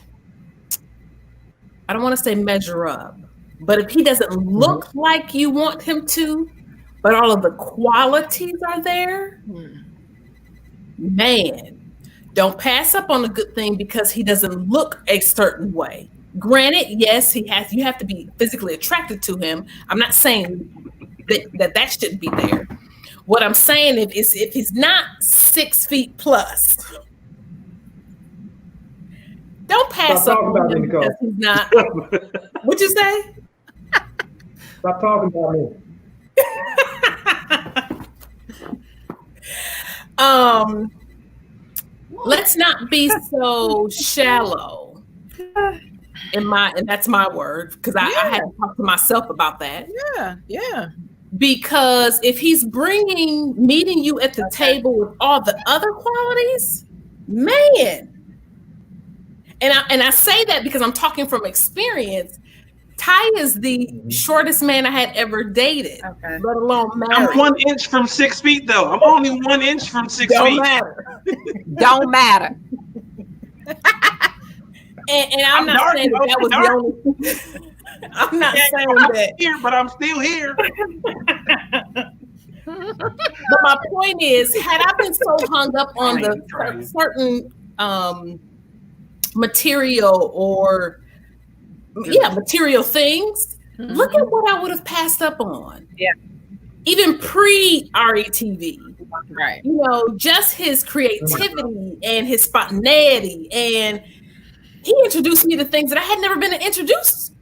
I don't want to say measure up, but if he doesn't look like you want him to, but all of the qualities are there, man, don't pass up on a good thing because he doesn't look a certain way. Granted, yes, you have to be physically attracted to him. I'm not saying that shouldn't be there. What I'm saying is if he's not 6 feet plus, don't pass up on him because he's not. What'd you say? Stop talking about me. Let's not be so shallow. And that's my word, because I had to talk to myself about that. Yeah. Because if he's meeting you at the table with all the other qualities, man. And I say that because I'm talking from experience. Ty is the shortest man I had ever dated, let alone married. I'm 1 inch from 6 feet, though. I'm only 1 inch from 6 Don't feet. matter. Don't matter. And I'm not saying that was the only. I'm not saying that. Here, but I'm still here. But my point is, had I been so hung up on the certain material or material things, look at what I would have passed up on. Yeah. Even pre-RETV. Right. Just his creativity and his spontaneity and he introduced me to things that I had never been introduced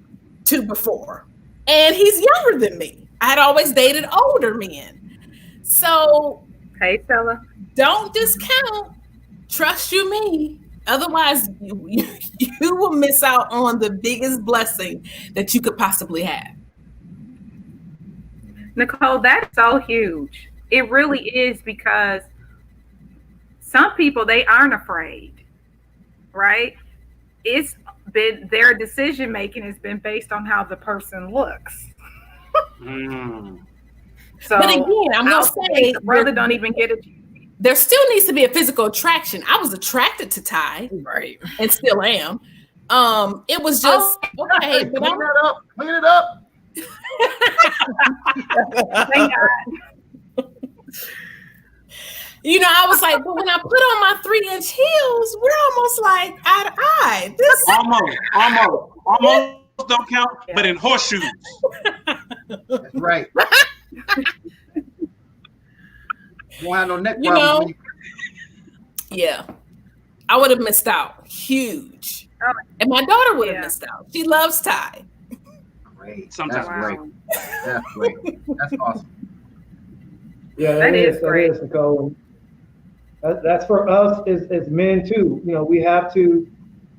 to before. And he's younger than me. I had always dated older men. So Hey, fella. don't discount, trust you me. Otherwise, you will miss out on the biggest blessing that you could possibly have. Nicole, that's so huge. It really is, because some people, they aren't afraid, right? It's been their decision making has been based on how the person looks. So, But again, I'm gonna say the brother don't even get it. there still needs to be a physical attraction. I was attracted to Ty, Right. and still am. It was just okay, but Clean that up. Clean it up. Thank God. you know, I was like, but when I put on my 3-inch heels, we're almost like eye to eye. This Almost don't count, but in horseshoes. That's right. You won't have no neck You problems know? when you yeah, I would have missed out huge, Oh, and my daughter would have yeah. missed out. She loves Ty. great. Sometimes. That's great. Wow. That's great. That's awesome. Yeah, That is that great. is, Nicole. That's for us as men too. You know, we have to.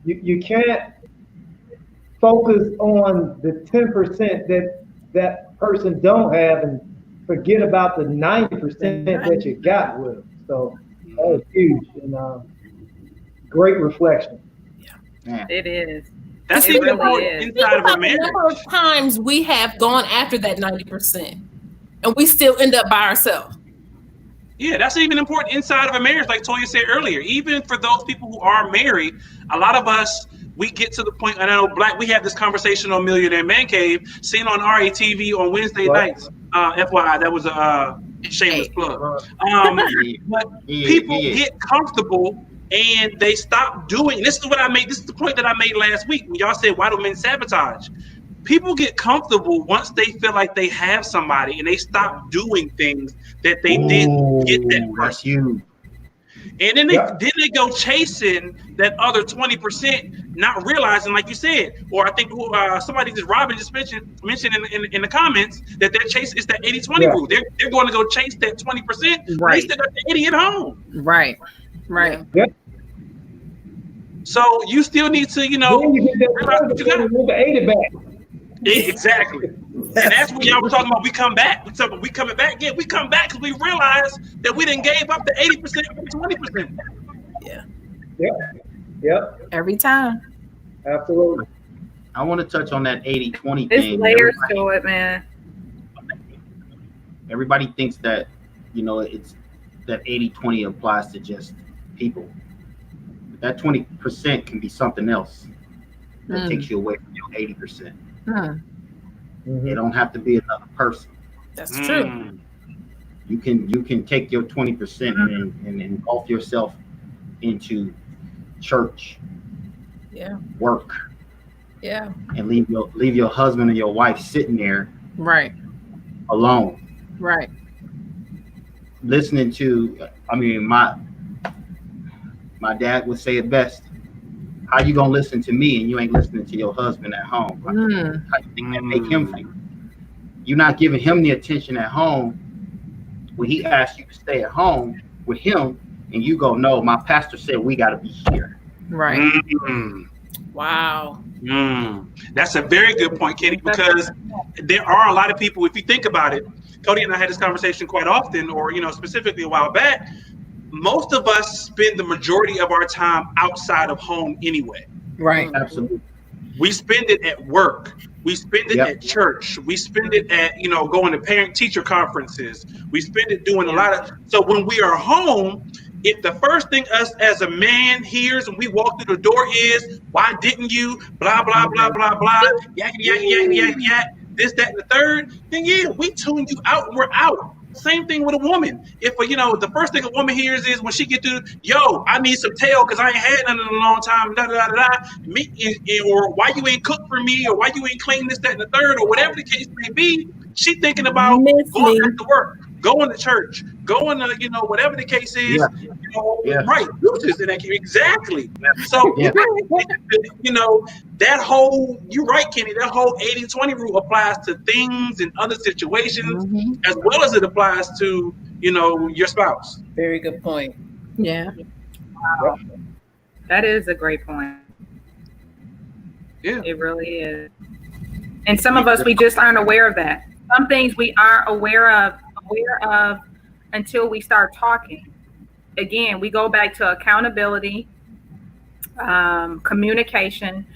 You can't focus on the 10% that person don't have and forget about the 90% that you got with them. So that was huge and great reflection. Man. It is. That's It even really important is. Think inside of a about the marriage. number of times we have gone after that 90%, and we still end up by ourselves. Yeah, that's even important inside of a marriage, like Toya said earlier. Even for those people who are married, a lot of us, we get to the point, and I know we have this conversation on Millionaire Man Cave, seen on RATV on Wednesday Right. nights. FYI, that was a shameless plug. But people get comfortable and they stop doing. This is the point that I made last week when y'all said, why do men sabotage? People get comfortable once they feel like they have somebody and they stop doing things that they didn't get that Ooh, person. that's huge. And then they go chasing that other 20%, not realizing, like you said, or I think somebody Robin just mentioned in the comments that their chase is that 80-20 rule. They're going to go chase that 20%. Right. They still got the 80 at home. Right. Right. Yep. So you still need to, Then you get that realize what you got. move the 80 back. Exactly. And that's what y'all were talking about. We come back. We talking about we coming back. Yeah, we come back because we realize that we didn't gave up the 80% for 20%. Yeah. Yep. Every time. Absolutely. I want to touch on that 80-20 There's thing. layers to it, man. Everybody thinks that, it's that 80-20 applies to just people. But that 20% can be something else that takes you away from your 80%. It don't have to be another person. That's true. You can take your 20% and engulf yourself into church, work, and leave your husband and your wife sitting there Right. alone. Right. Listening to, my dad would say it best. How you gonna listen to me and you ain't listening to your husband at home? How you think that make him feel? You're not giving him the attention at home when he asks you to stay at home with him, and you go, no, my pastor said we got to be here. Right. Wow. That's a very good point, Kenny, because there are a lot of people, if you think about it, Cody and I had this conversation quite often, or specifically a while back. Most of us spend the majority of our time outside of home anyway. Right. Absolutely. We spend it at work. We spend it at church. We spend it at, going to parent-teacher conferences. We spend it doing a lot of. So when we are home, if the first thing us as a man hears when we walk through the door is, why didn't you, blah, blah, blah, blah, blah, yak, yak, yak, yak, yak, this, that, and the third, then we tune you out and we're out. Same thing with a woman. If the first thing a woman hears is when she get to, I need some tail because I ain't had none in a long time, da da da da, or why you ain't cook for me, or why you ain't clean this, that, and the third, or whatever the case may be, she thinking about going back to work. going to church, going to, whatever the case is, Yeah. right, deuces in that case. Exactly. So, Yeah. that whole, you're right, Kenny, that whole 80-20 rule applies to things and other situations as well as it applies to, your spouse. Very good point. Yeah. Wow. That is a great point. Yeah. It really is. And some of us, we just aren't aware of that. Some things we aren't aware of until we start talking. Again, we go back to accountability, communication,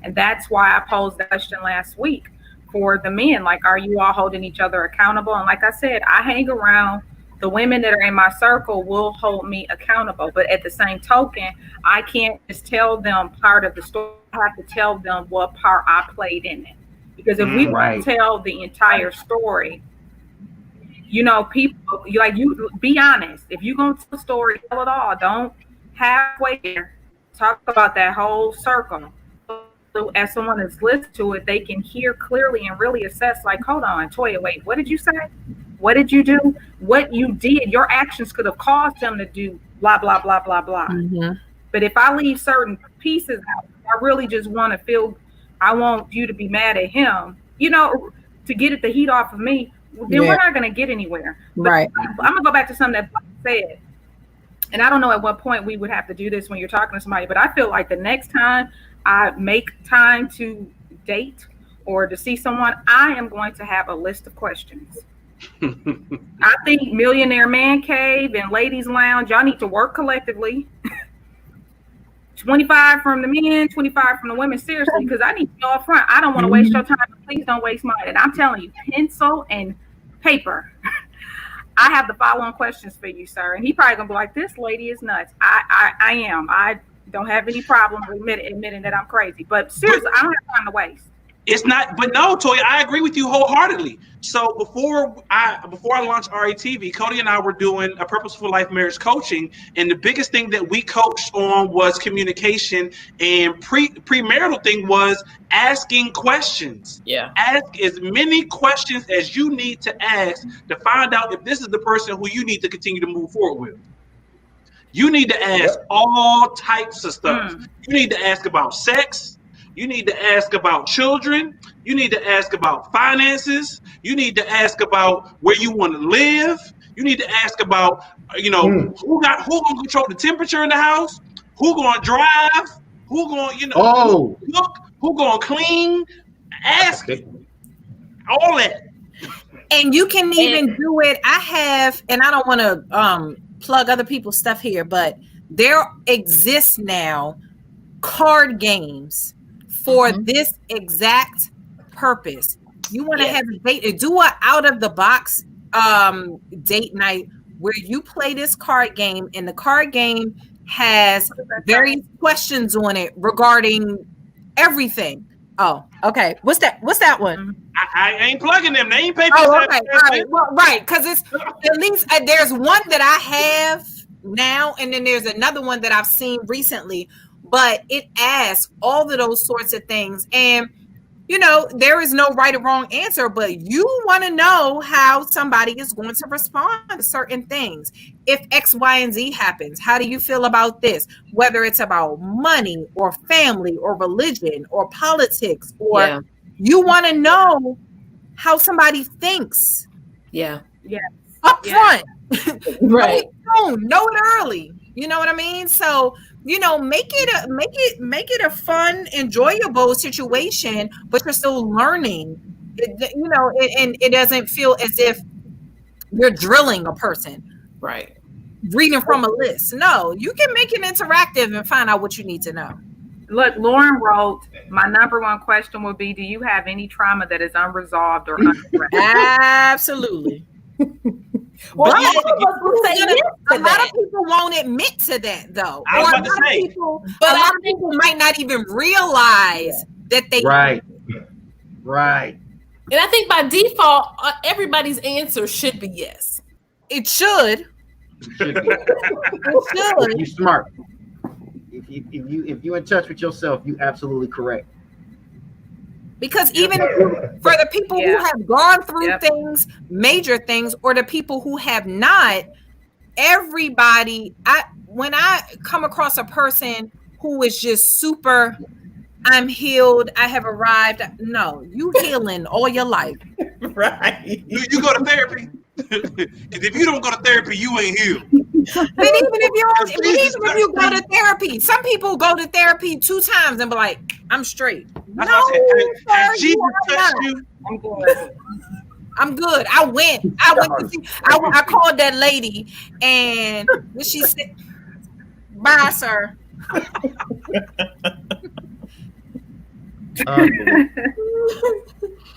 and that's why I posed the question last week for the men. Like, are you all holding each other accountable? And like I said, I hang around the women that are in my circle will hold me accountable. But at the same token, I can't just tell them part of the story. I have to tell them what part I played in it. Because if we Right. tell the entire story, people, you be honest. If you're going to tell a story, tell it all. Don't halfway there. Talk about that whole circle. So as someone that's listened to it, they can hear clearly and really assess, like, hold on, Toya, wait, what did you say? What did you do? What you did, your actions could have caused them to do blah, blah, blah, blah, blah. But if I leave certain pieces out, I really just want to feel, I want you to be mad at him, to get the heat off of me, then we're not going to get anywhere. But Right. I'm going to go back to something that Bob said. And I don't know at what point we would have to do this when you're talking to somebody, but I feel like the next time I make time to date or to see someone, I am going to have a list of questions. I think Millionaire Man Cave and Ladies Lounge, y'all need to work collectively. 25 from the men, 25 from the women, seriously, because I need to know up front. I don't want to waste your time. Please don't waste mine. And I'm telling you, pencil and paper. I have the following questions for you, sir. And he probably gonna be like, this lady is nuts. I am. I don't have any problem admitting that I'm crazy. But seriously, I don't have time to waste. It's not, but no, Toya, I agree with you wholeheartedly. So before I launched RATV, Cody and I were doing a Purposeful Life marriage coaching, and the biggest thing that we coached on was communication, and premarital thing was asking questions. Yeah. Ask as many questions as you need to ask to find out if this is the person who you need to continue to move forward with. You need to ask all types of stuff. You need to ask about sex. You need to ask about children. You need to ask about finances. You need to ask about where you want to live. You need to ask about, who gonna control the temperature in the house, who gonna drive, who gonna, cook, who gonna clean. Ask all that. And you can even do it. I have, and I don't want to plug other people's stuff here, but there exists now card games for this exact purpose. You want to have a date, do a out of the box date night where you play this card game, and the card game has various questions on it regarding everything. Oh, okay. What's that one? I ain't plugging them. They ain't pay for that. Okay. All right. Well, right, because it's at least there's one that I have now, and then there's another one that I've seen recently. But it asks all of those sorts of things. And, there is no right or wrong answer, but you want to know how somebody is going to respond to certain things. If X, Y, and Z happens, how do you feel about this? Whether it's about money or family or religion or politics, or you want to know how somebody thinks. Yeah. Up front. Right. Know it early. You know what I mean? So, make it a fun, enjoyable situation, but you're still learning. And it doesn't feel as if you're drilling a person. Right. Reading from a list. No, you can make it interactive and find out what you need to know. Look, Lauren wrote, my number one question would be, do you have any trauma that is unresolved or unaddressed? Absolutely. Well, a lot of people won't admit to that, though. I was about to say, a lot of people might not even realize that they. Right. And I think by default, everybody's answer should be yes. It should. It should be. It should. You're smart. If you in touch with yourself, you absolutely correct. Because even for the people who have gone through things, major things, or the people who have not, everybody, when I come across a person who is just super, I'm healed, I have arrived. No, you healing all your life. Right. You go to therapy. Because if you don't go to therapy, you ain't healed. But even if you go to therapy, some people go to therapy 2 times and be like, I'm straight. That's what I said. Has Jesus touched you? I'm good. I went to see, I called that lady and she said, bye, sir.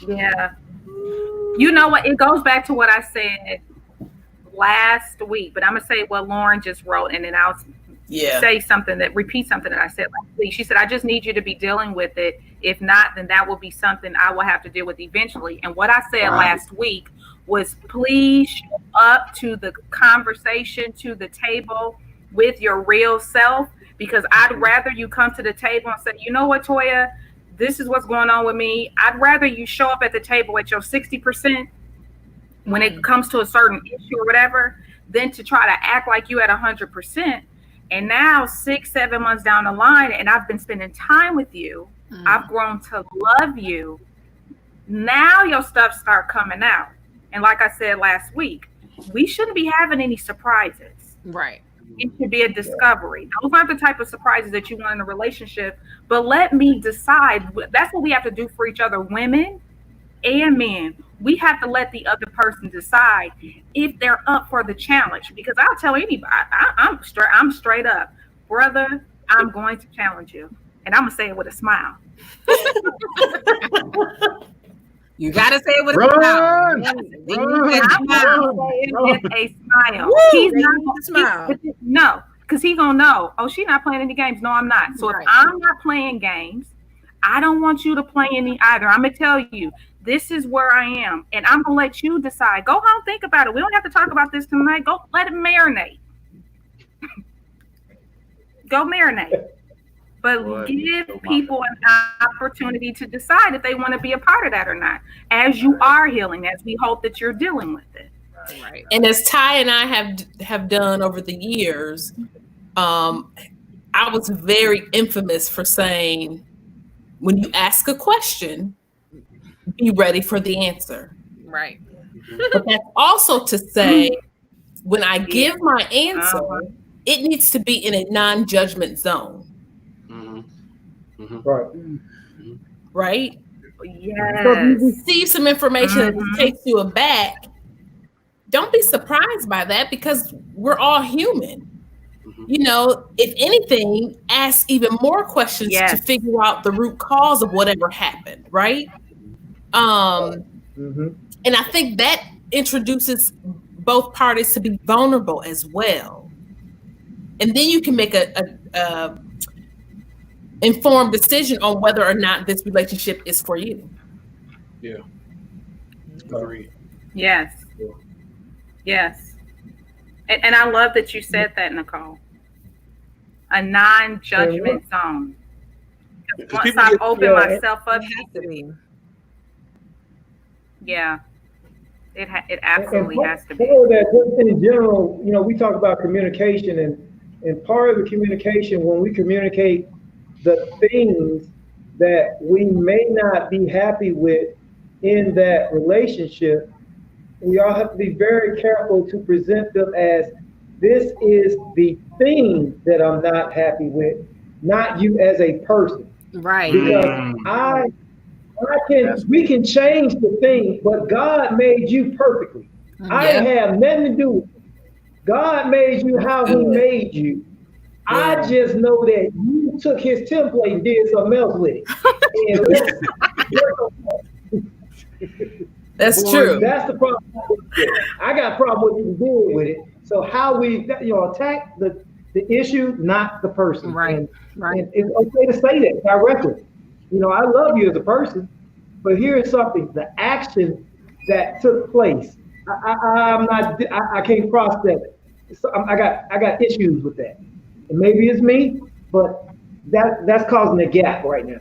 Yeah. You know what? It goes back to what I said last week, but I'm gonna say what Lauren just wrote, and then I'll repeat something that I said last week. She said, I just need you to be dealing with it. If not, then that will be something I will have to deal with eventually. And what I said last week was, please show up to the conversation, to the table with your real self, because I'd rather you come to the table and say, you know what, Toya, this is what's going on with me. I'd rather you show up at the table at your 60% when it comes to a certain issue or whatever, than to try to act like you at 100%. And now 6-7 months down the line, and I've been spending time with you, I've grown to love you. Now your stuff start coming out. And like I said last week, we shouldn't be having any surprises. Right. It should be a discovery. Those aren't the type of surprises that you want in a relationship, but let me decide. That's what we have to do for each other, women and men. We have to let the other person decide if they're up for the challenge. Because I'll tell anybody, I'm straight up, brother, I'm going to challenge you. And I'm going to say it with a smile. You got to say it with a smile. I'm going to say it with a smile. Woo, he's not going to smile. No, because he's going to know, oh, she's not playing any games. No, I'm not. So if I'm not playing games, I don't want you to play any either. I'm going to tell you, this is where I am. And I'm going to let you decide. Go home, think about it. We don't have to talk about this tonight. Go let it marinate. Go marinate. But give people an opportunity to decide if they want to be a part of that or not, as you are healing, as we hope that you're dealing with it. Right. And as Ty and I have done over the years, I was very infamous for saying, when you ask a question, be ready for the answer. Right. But that's also to say, when I give my answer, it needs to be in a non-judgment zone. Right. Right? Yes. So if you receive some information that takes you aback, don't be surprised by that, because we're all human. You know, if anything, ask even more questions to figure out the root cause of whatever happened, right? And I think that introduces both parties to be vulnerable as well. And then you can make a informed decision on whether or not this relationship is for you. Yeah. Agreed. Yes. Yes. And I love that you said that, Nicole. A non-judgment zone. Once I open myself up, it absolutely has to be. That just in general, you know, we talk about communication, and part of the communication, when we communicate the things that we may not be happy with in that relationship, we all have to be very careful to present them as, this is the thing that I'm not happy with, not you as a person. Right. Because we can change the thing, but God made you perfectly. I have nothing to do with it. God made you how he made you. I just know that you took his template and did something else with it. That's true. That's the problem. I got a problem with you dealing with it. So how we, attack the issue, not the person. Right. And it's okay to say that directly. I love you as a person, but here is something: the action that took place. I can't process it. So I got issues with that. And maybe it's me, but that's causing a gap right now.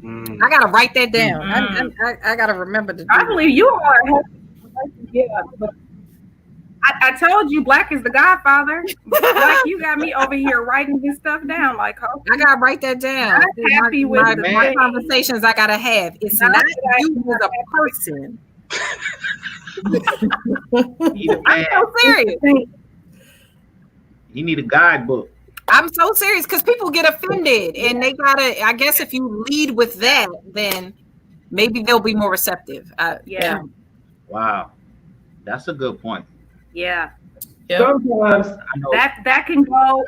I gotta write that down. I gotta remember to do I that. believe you are. Yeah, but I told you, Black is the Godfather. Black, you got me over here writing this stuff down. Like, I gotta write that down. I'm happy with my conversations I gotta have. It's not you as a person. I'm so serious. You need a guidebook. I'm so serious because people get offended and they gotta. I guess if you lead with that, then maybe they'll be more receptive. Yeah. Wow, that's a good point. Yeah. Sometimes That can go.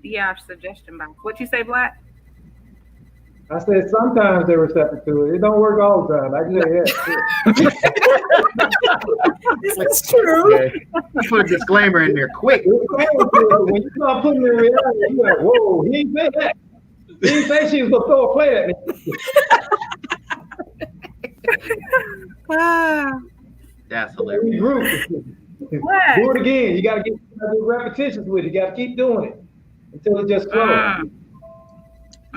Yeah, suggestion box. What you say, Black? I said sometimes they're receptive to it. It don't work all the time. I can say that. This is true. Okay. Put a disclaimer in there quick. When you start putting it in reality, you're like, whoa, he didn't say that. He didn't say she was gonna throw a play at me. That's hilarious. What? Do it again. You gotta do repetitions with it. You gotta keep doing it until it just flows.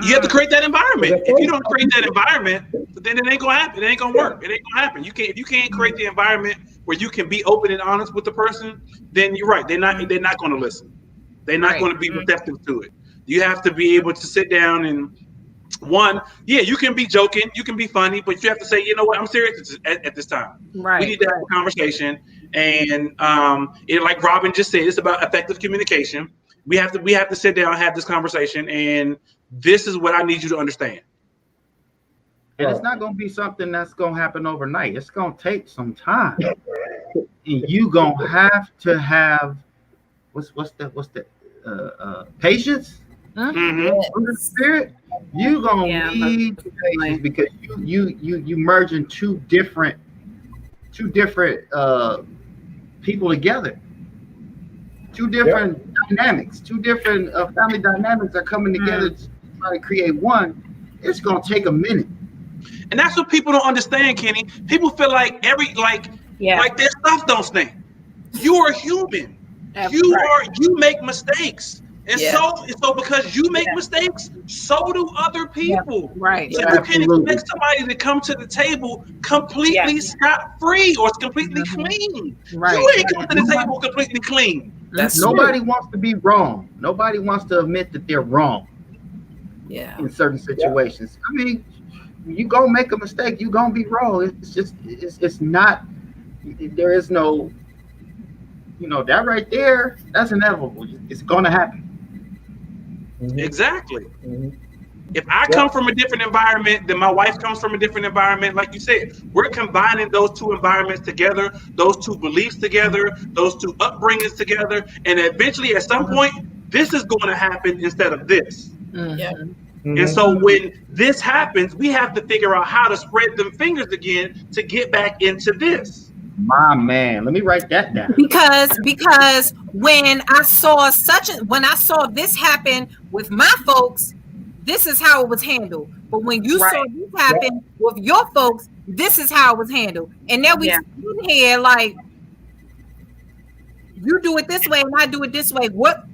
You have to create that environment. If you don't create that environment, then it ain't gonna happen. It ain't gonna work. It ain't gonna happen. If you can't create the environment where you can be open and honest with the person, then you're right. They're not gonna listen. They're not gonna be receptive to it. You have to be able to sit down and you can be joking, you can be funny, but you have to say, you know what, I'm serious at this time. Right. We need to have a conversation. And like Robin just said, it's about effective communication. We have to sit down and have this conversation, and this is what I need you to understand. And it's not going to be something that's going to happen overnight. It's going to take some time. And you going to have what's the patience? Mm-hmm. The spirit. You going to need patience because you merging two different people together. Two different dynamics, two different family dynamics are coming together to try to create one. It's gonna take a minute, and that's what people don't understand, Kenny. People feel like like their stuff don't stink. You are human. You make mistakes, and so because you make mistakes, so do other people. Right. So you can't expect somebody to come to the table completely scot-free or completely clean. Right. You ain't come to the table completely clean. Nobody wants to be wrong. Nobody wants to admit that they're wrong. Yeah. In certain situations. I mean, you gonna make a mistake, you gonna be wrong. It's not. There is no. That right there. That's inevitable. It's gonna happen. Exactly. If I come from a different environment, then my wife comes from a different environment. Like you said, we're combining those two environments together, those two beliefs together, those two upbringings together, and eventually, at some point, this is going to happen instead of this. And so when this happens, we have to figure out how to spread them fingers again to get back into this. My man, let me write that down. Because when I saw this happen with my folks, this is how it was handled. But when you saw this happen with your folks, this is how it was handled. And now we sitting here like, you do it this way and I do it this way. What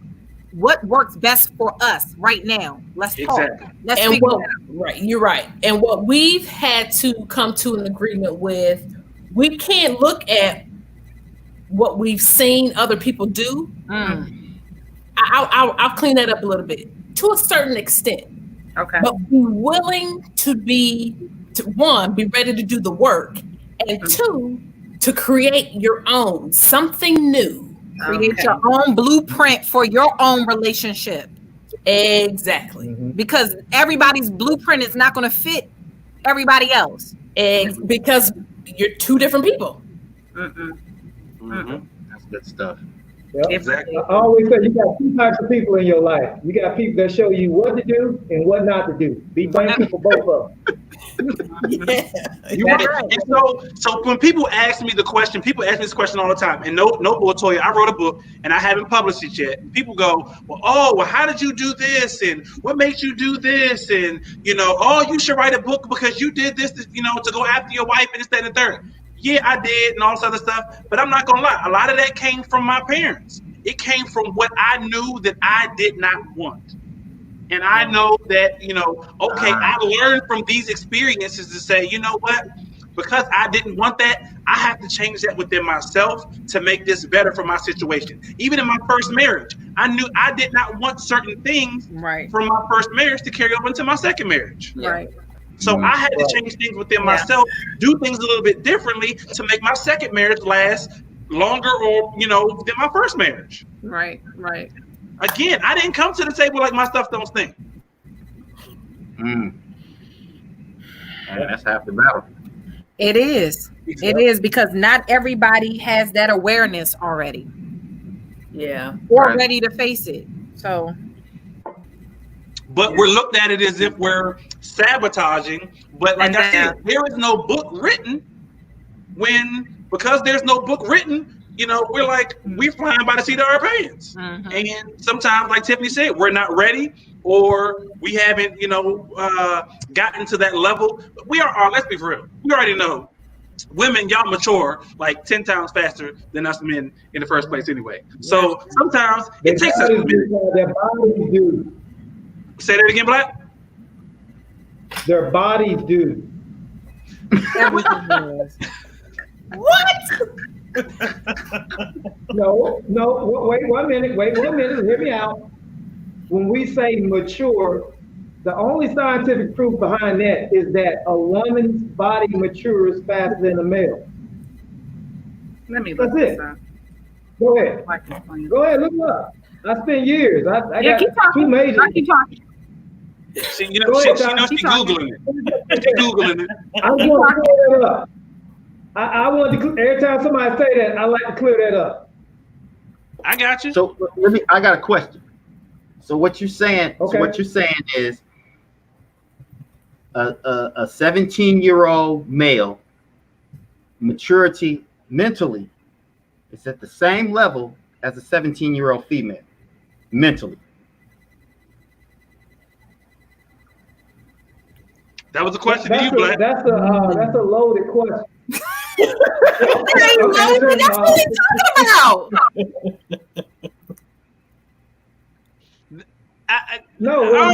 works best for us right now? Let's talk. Exactly. Let's figure it out. Right, you're right. And what we've had to come to an agreement with, we can't look at what we've seen other people do. I'll clean that up a little bit to a certain extent. Okay. But be willing to be ready to do the work, and two, to create your own, something new. Create your own blueprint for your own relationship. Exactly. Because everybody's blueprint is not going to fit everybody else. Because you're two different people. That's good stuff. Yep. Exactly. I always say you got two types of people in your life. You got people that show you what to do and what not to do. Be thankful for both of them. You're right. And so when people ask me this question all the time. And no boy told you, I wrote a book and I haven't published it yet. People go, well, how did you do this? And what makes you do this? And you should write a book because you did this, to go after your wife and this, that, and the third. Yeah, I did, and all this other stuff. But I'm not gonna lie, a lot of that came from my parents. It came from what I knew that I did not want. And I know that, okay, I learned from these experiences to say, you know what? Because I didn't want that, I have to change that within myself to make this better for my situation. Even in my first marriage, I knew I did not want certain things Right. from my first marriage to carry over into my second marriage. Right. So I had to change things within myself, do things a little bit differently to make my second marriage last longer or, than my first marriage. Right. Right. Again, I didn't come to the table like my stuff don't stink. And that's half the battle. It is. It is, because not everybody has that awareness already. Yeah. Or ready to face it. So. But we're looked at it as if we're sabotaging. But like I said, there is no book written. Because there's no book written, we're like, we're flying by the seat of our pants. Mm-hmm. And sometimes, like Tiffany said, we're not ready, or we haven't, gotten to that level. We are, let's be for real. We already know women, y'all mature like 10 times faster than us men in the first place anyway. So sometimes it takes us a minute. Their bodies do. Say that again, Black? Their bodies do. What? No, wait 1 minute, hear me out. When we say mature, the only scientific proof behind that is that a woman's body matures faster than a male. Let me look That's this it. up. Go ahead. Go ahead, look it up. I spent years. I got keep talking. 2 majors. Keep talking. She knows she's Googling it. She's Googling it. I want to clear that up. I want to, every time somebody say that, I like to clear that up. I got you. So I got a question. So what you're saying? Okay. So what you're saying is a 17-year-old male maturity mentally is at the same level as a 17-year-old female mentally. That was a question to you, Black. That's a loaded question. That's what we're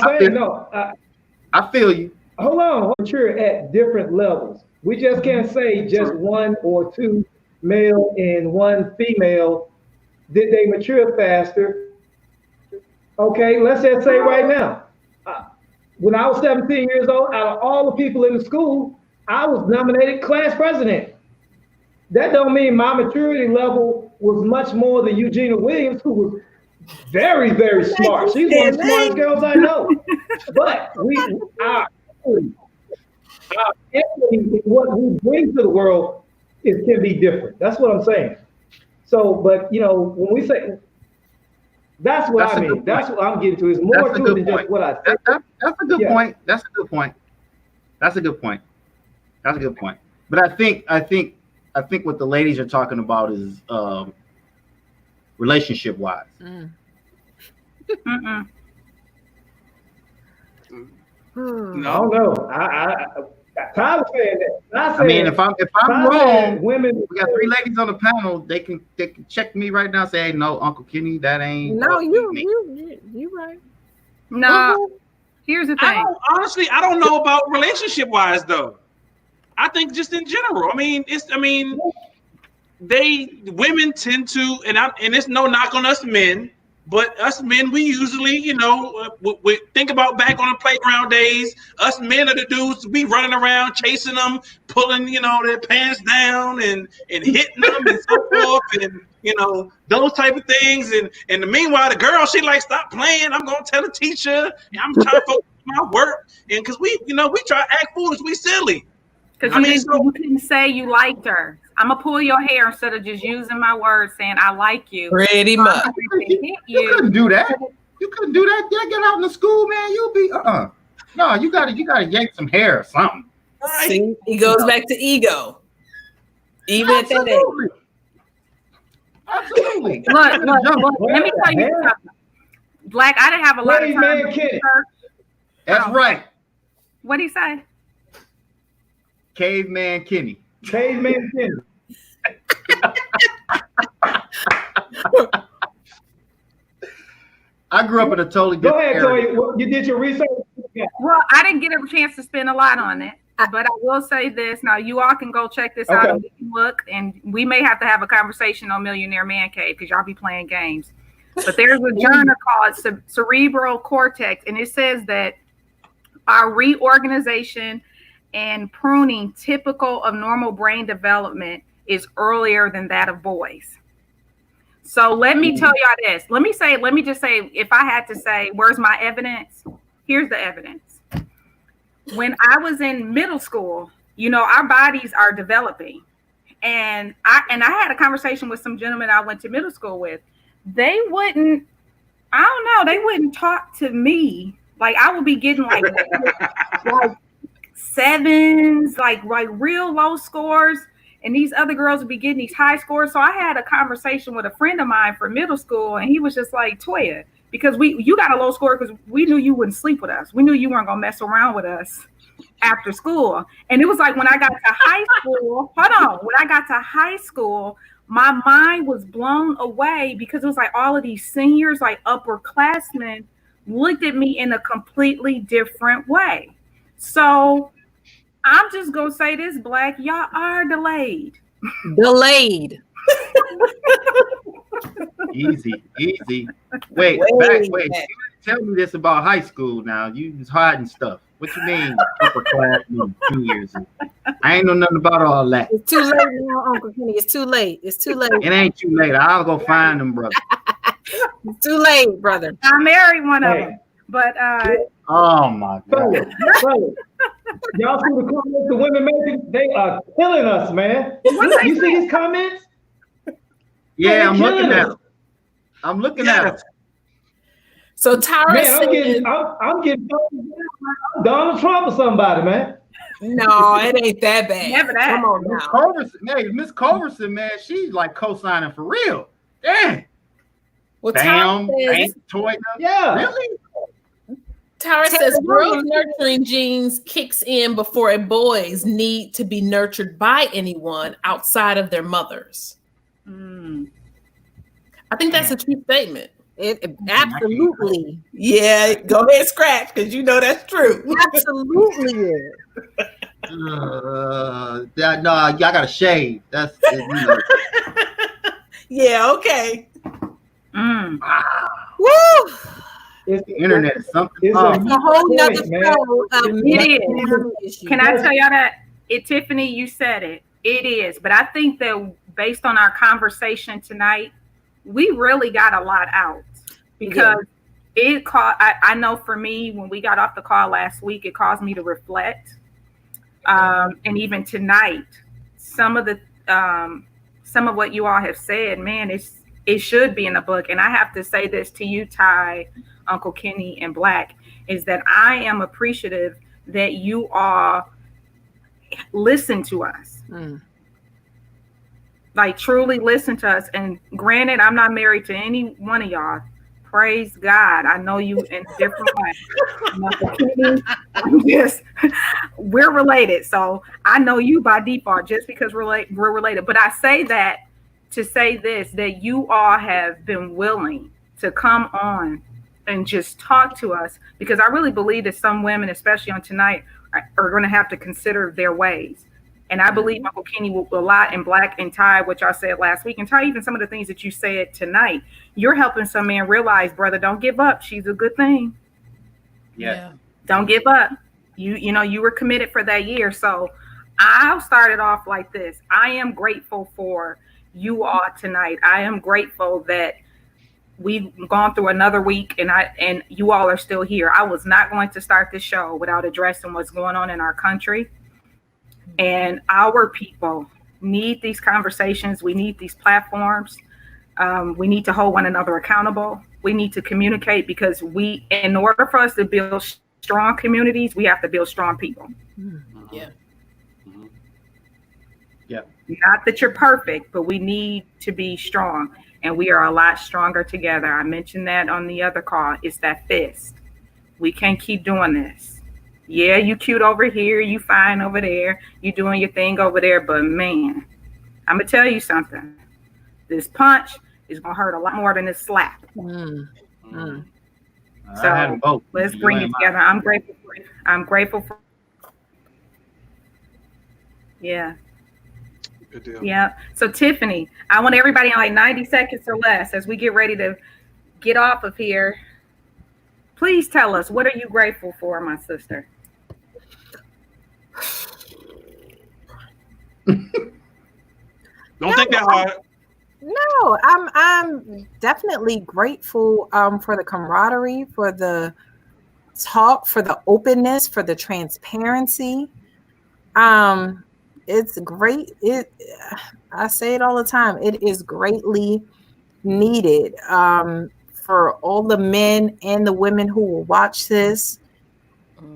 talking about. I feel you. Hold on, mature at different levels. We just can't say just one or two male and one female. Did they mature faster? Okay, let's just say right now. When I was 17 years old, out of all the people in the school, I was nominated class president. That don't mean my maturity level was much more than Eugenia Williams, who was very, very smart. She's one of the smartest girls I know. But our equity, what we bring to the world, can be different. That's what I'm saying. So, but when we say, that's what I mean. That's what I'm getting to. Is more to it than just what I think. That's a good point. That's a good point. That's a good point. That's a good point. But I think what the ladies are talking about is relationship wise. No, I don't know. Tyler saying that. I mean, if I'm wrong, women. We got 3 ladies on the panel. They can check me right now. And say, hey, no, Uncle Kenny, that ain't. No, you right. No. Here's the thing. I don't know about relationship wise though. I think just in general. Women tend to, and it's no knock on us men, but us men, we usually, we think about back on the playground days. Us men are the dudes we running around chasing them, pulling, their pants down and hitting them and so forth, and those type of things. And meanwhile, the girl, she like, stop playing. I'm gonna tell the teacher. I'm trying to focus on my work, and because we try to act foolish, we silly. Because you couldn't say you liked her. I'm gonna pull your hair instead of just using my words saying I like you. Pretty much. You couldn't do that. You couldn't do that. Yeah, get out in the school, man. You'll be No, you gotta yank some hair or something. Right. See, it goes back to ego. Even at that age. Absolutely. Look, let me tell you something. Black, I didn't have a lot of time. That's right. What'd he say? Caveman Kenny. Caveman Kenny. I grew up in a totally Go different ahead, area. Toya. You did your research? Yeah. Well, I didn't get a chance to spend a lot on it, but I will say this. Now, you all can go check this out and we can look, and we may have to have a conversation on Millionaire Man Cave because y'all be playing games. But there's a journal called Cerebral Cortex, and it says that our reorganization and pruning typical of normal brain development is earlier than that of boys. So let me tell y'all this. Let me just say, if I had to say, where's my evidence? Here's the evidence. When I was in middle school, our bodies are developing. And I had a conversation with some gentlemen I went to middle school with. They wouldn't talk to me. Like, I would be getting like sevens, like real low scores. And these other girls would be getting these high scores. So I had a conversation with a friend of mine from middle school, and he was just like, Toya, because you got a low score because we knew you wouldn't sleep with us. We knew you weren't gonna mess around with us after school. And it was like when I got to high school, my mind was blown away because it was like all of these seniors, like upperclassmen, looked at me in a completely different way. So I'm just gonna say this, Black, y'all are delayed. Delayed. Easy. Wait. Tell me this about high school now. You was hiding stuff. What you mean upperclassmen, juniors? I ain't know nothing about all that. It's too late now, Uncle Kenny. It's too late. It ain't too late. I'll go find them, brother. It's too late, brother. I married one of them, but oh my God. Y'all see the comments the women making? They are killing us, man. You see these comments? Yeah, I'm looking at them. So Tara Man, I'm getting Donald Trump or somebody, man. No, it ain't that bad. Never that. Come on now. Miss Culverson, man, she's like co-signing for real. Damn. Well, Bam, Toya. Yeah. Really? Tara says girls' nurturing genes kicks in before a boys need to be nurtured by anyone outside of their mothers. I think that's a true statement. It absolutely. Yeah, go ahead, scratch, because you know that's true. Absolutely is. No, y'all gotta shave. That's Yeah, okay. Woo! The internet is something. It's a whole nother show of it is. Can I tell y'all that? Tiffany, you said it. It is. But I think that based on our conversation tonight, we really got a lot out because I know for me, when we got off the call last week, it caused me to reflect. And even tonight, some of what you all have said, man, it should be in the book. And I have to say this to you, Ty, Uncle Kenny, and Black, is that I am appreciative that you all listen to us. Like, truly listen to us. And granted, I'm not married to any one of y'all. Praise God. I know you in a different way. We're related. So I know you by default just because we're related. But I say that to say this, that you all have been willing to come on and just talk to us, because I really believe that some women, especially on tonight, are going to have to consider their ways. And I believe Uncle Kenny will a lot, and Black and Ty, what y'all said last week, and Ty, even some of the things that you said tonight, you're helping some man realize, brother, don't give up. She's a good thing. Yeah. Don't give up. You were committed for that year. So I'll start it off like this. I am grateful for you all tonight. I am grateful that we've gone through another week and you all are still here. I was not going to start this show without addressing what's going on in our country. And our people need these conversations. We need these platforms. We need to hold one another accountable. We need to communicate, because in order for us to build strong communities, we have to build strong people. Yeah. Yeah. Not that you're perfect, but we need to be strong. And we are a lot stronger together. I mentioned that on the other call. It's that fist. We can't keep doing this. Yeah, you cute over here, you fine over there, you doing your thing over there, but man, I'm gonna tell you something. This punch is gonna hurt a lot more than this slap. I had them So both. let's You bring ain't it together. lying. I'm grateful for yeah. Good deal. Yeah. So Tiffany, I want everybody in like 90 seconds or less as we get ready to get off of here. Please tell us, what are you grateful for, my sister? Don't No, think that hard. no, I'm definitely grateful for the camaraderie, for the talk, for the openness, for the transparency. Um, it's great. I say it all the time. It is greatly needed for all the men and the women who will watch this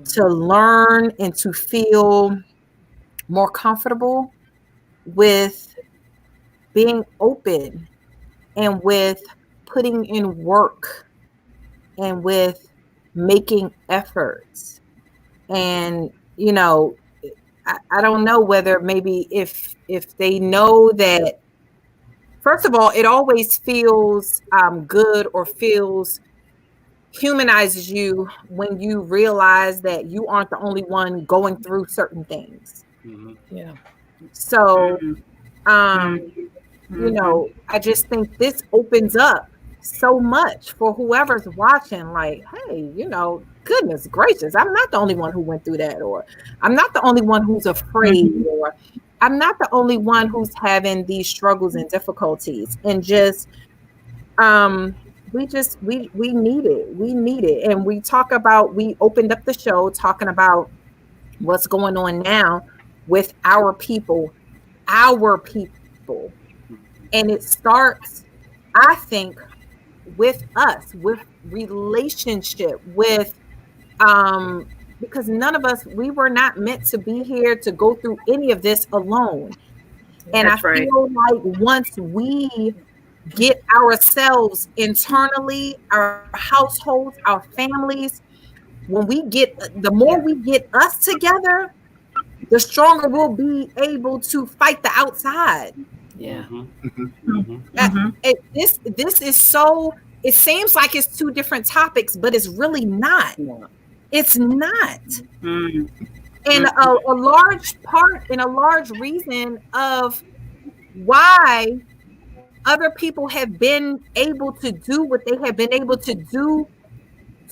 to learn and to feel more comfortable with being open and with putting in work and with making efforts. And, I don't know whether maybe if they know that, first of all, it always feels good or feels humanizes you when you realize that you aren't the only one going through certain things. Mhm. Yeah. So, Mm, um, mm, mm-hmm. I just think this opens up so much for whoever's watching. Like, hey, goodness gracious, I'm not the only one who went through that, or I'm not the only one who's afraid, Mm-hmm. or I'm not the only one who's having these struggles and difficulties. And just we need it. We need it. And we opened up the show talking about what's going on now with our people. And it starts, I think, with us, with relationship, with because none of us, we were not meant to be here to go through any of this alone. And I That's right. feel like once we get ourselves internally, our households, our families, the more Yeah. we get us together, the stronger we'll be able to fight the outside. Yeah. Mhm. Mhm. Uh, Mm-hmm. this is so, it seems like it's two different topics, but it's really not. Yeah. It's not. Mm-hmm. And a large part and a large reason of why other people have been able to do what they have been able to do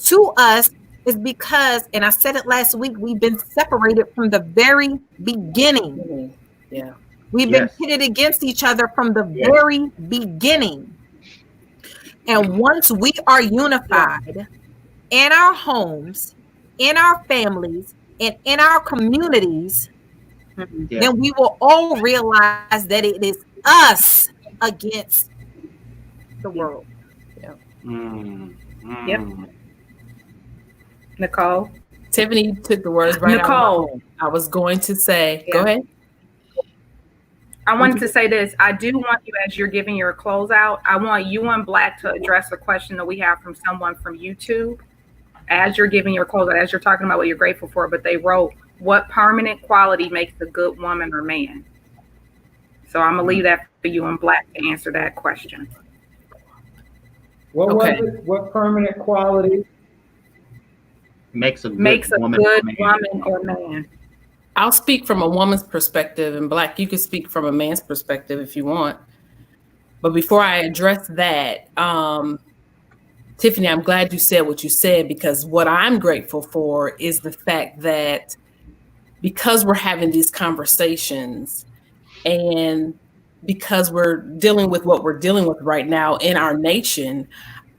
to us is because, and I said it last week, we've been separated from the very beginning. Yeah. We've been Yes. pitted against each other from the Yes. very beginning. And once we are Yeah. unified in our homes, in our families, and in our communities, Mm-hmm. Yes. then we will all realize that it is us against the world. Mm. Yep. Mm. Nicole. Tiffany took the words right out of my Nicole. mouth. I was going to say, go Yeah. ahead. I What wanted you to say this. I do want you, as you're giving your closeout, I want you and Black to address a question that we have from someone from YouTube. As you're giving your closeout, as you're talking about what you're grateful for, but they wrote, "What permanent quality makes a good woman or man?" So I'm gonna leave that for you and Black to answer that question. What was Okay. it? What permanent quality? Makes a Makes good a woman or good man. woman or man. I'll speak from a woman's perspective, and Black, you can speak from a man's perspective if you want. But before I address that, Tiffany, I'm glad you said what you said, because what I'm grateful for is the fact that because we're having these conversations and because we're dealing with what we're dealing with right now in our nation,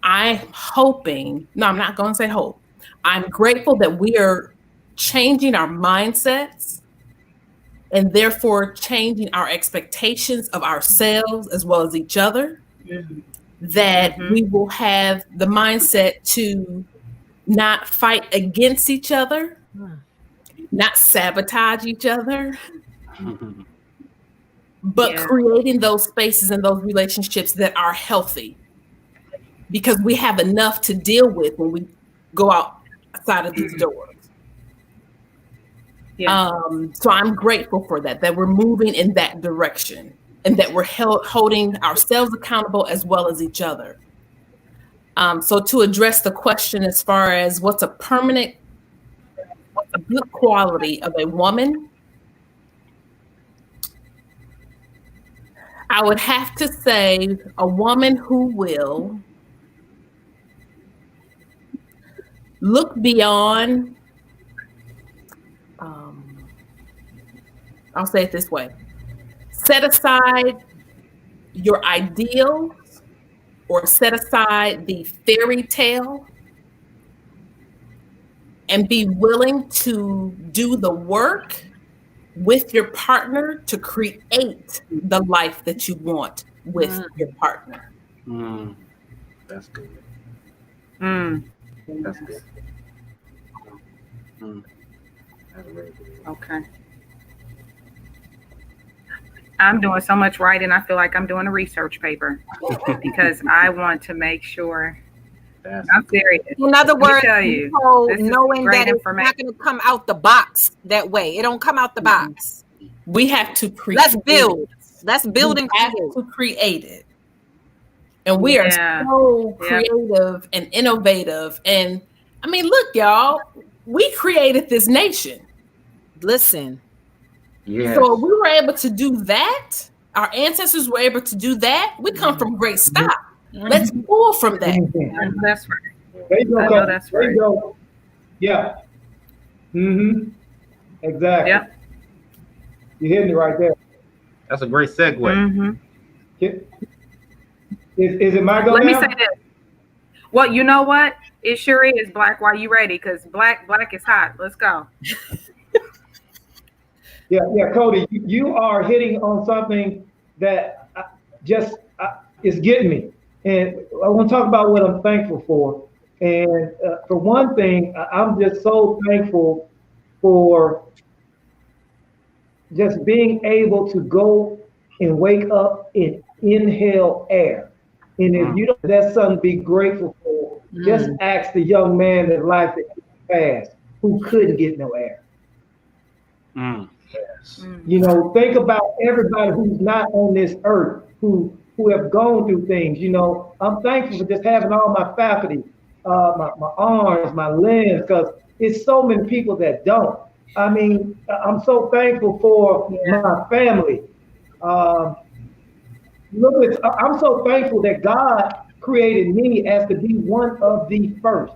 I'm hoping, no, I'm not going to say hope. I'm grateful that we are changing our mindsets and therefore changing our expectations of ourselves as well as each other, that Mm-hmm. we will have the mindset to not fight against each other, not sabotage each other, but Yeah. creating those spaces and those relationships that are healthy, because we have enough to deal with when we go outside of these doors. Yeah. So I'm grateful for that we're moving in that direction and that we're holding ourselves accountable as well as each other. So to address the question as far as what's a good quality of a woman, I would have to say a woman who will look beyond, I'll say it this way, set aside your ideals or set aside the fairy tale and be willing to do the work with your partner to create the life that you want with your partner. That's good. Mm. That's good. That's very good. Okay. I'm doing so much writing. I feel like I'm doing a research paper because I want to make sure. I'm serious. In other words, tell you, Nicole, this is knowing great that it's not information. going to come out the box that way. It don't come out the box. We have to create. Let's build. Let's build and We have create. to create it. And we are so creative and innovative. And I mean, look, y'all, we created this nation. Listen. Yes. So we were able to do that. Our ancestors were able to do that. We come from great stock. Let's pull from that. That's right. There you go. I know that's there right. you go. Yeah. Exactly. Yep. You're hitting it right there. That's a great segue. Mm-hmm. Is it my go Let me now? say this. Well, you know what? It sure is, Black. Why you ready? Because black is hot. Let's go. Yeah, Cody, you are hitting on something that is getting me. And I want to talk about what I'm thankful for. And for one thing, I'm just so thankful for just being able to go and wake up and inhale air. And if you don't, that's something to be grateful for. Just ask the young man in life that passed who couldn't get no air. Yes. You know, think about everybody who's not on this earth, who have gone through things. You know, I'm thankful for just having all my faculty, my arms, my limbs, because it's so many people that don't. I mean, I'm so thankful for my family. I'm so thankful that God created me as to be one of the first.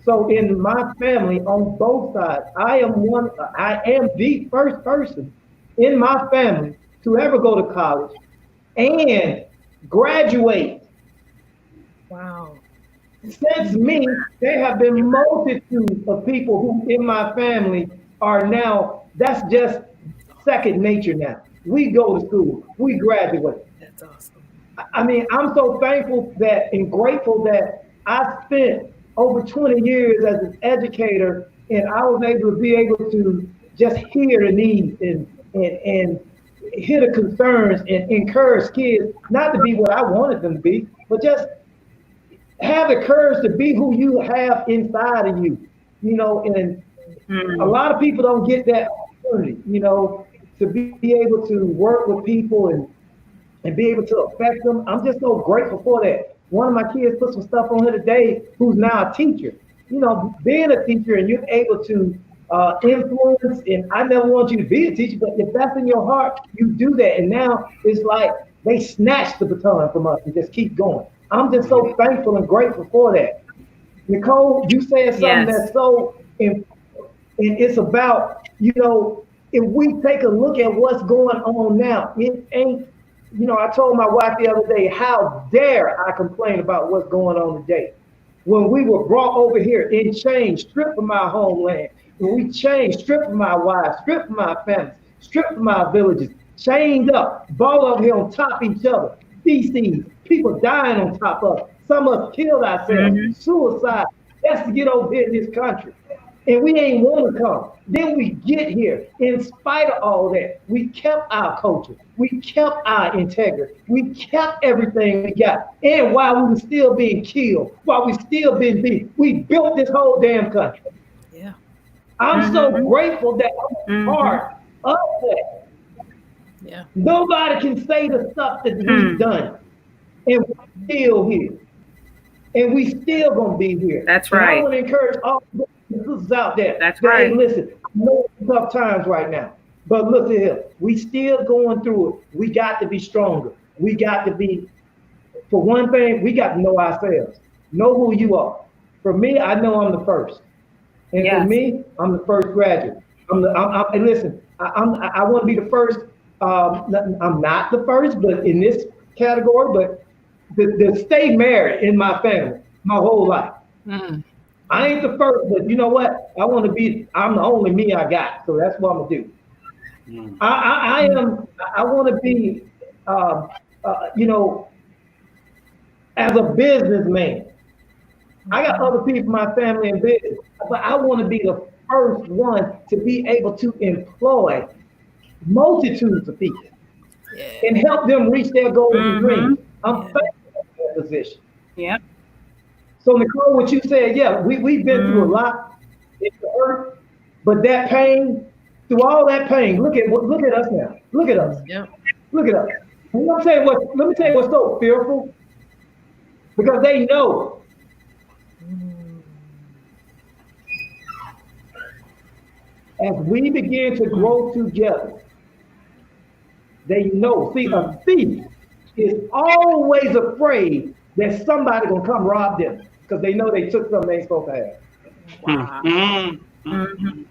So in my family, on both sides, I am the first person in my family to ever go to college and graduate. Wow. Since me, there have been multitudes of people who in my family are now, that's just second nature now. We go to school, we graduate. That's awesome. I mean, I'm so thankful that and grateful that I spent over 20 years as an educator, and I was able to just hear the needs and hear the concerns and encourage kids not to be what I wanted them to be, but just have the courage to be who you have inside of you, you know, and a lot of people don't get that opportunity, you know, to be able to work with people and be able to affect them. I'm just so grateful for that. One of my kids put some stuff on here today who's now a teacher. You know, being a teacher and you're able to influence, and I never want you to be a teacher, but if that's in your heart, you do that. And now it's like they snatch the baton from us and just keep going. I'm just so thankful and grateful for that. Nicole, you said something that's so important, and it's about, you know, if we take a look at what's going on now, it ain't, you know, I told my wife the other day, how dare I complain about what's going on today? When we were brought over here in chains, stripped from our homeland, when we changed, stripped from our wives, stripped from our families, stripped from our villages, chained up, ball over here on top of each other, feces, people dying on top of us. Some of us killed ourselves, suicide. That's to get over here in this country. And we ain't want to come. Then we get here. In spite of all that, we kept our culture. We kept our integrity. We kept everything we got. And while we were still being killed, while we still being beat, we built this whole damn country. Yeah. I'm so grateful that I'm part of that. Yeah. Nobody can say the stuff that we've done. And we're still here. and we still gonna be here. That's And I right. want to encourage all the sisters out there. That's that, right. Hey, listen, I know it's tough times right now, but look at here. We still going through it. We got to be stronger. We got to be, for one thing, we got to know ourselves. Know who you are. For me, I know I'm the first. And for Yes. me, I'm the first graduate. And listen, I want to be the first. I'm not the first, but in this category, but to stay married in my family my whole life. Mm. I ain't the first, but you know what? I want to be. I'm the only me I got, so that's what I'm gonna do. Mm. I am. I want to be. You know, as a businessman. I got other people in my family and business, but I want to be the first one to be able to employ multitudes of people and help them reach their goals and dreams. I'm thankful for that position. Yep. So Nicole, what you said, yeah, we've been through a lot in the earth, but that pain, through all that pain, look at us now. Look at us. Yep. Look at us. And let me tell you what's so fearful, because they know. As we begin to grow together, they know. See, a thief is always afraid that somebody gonna come rob them because they know they took something they ain't supposed to have. Wow. Mm-hmm.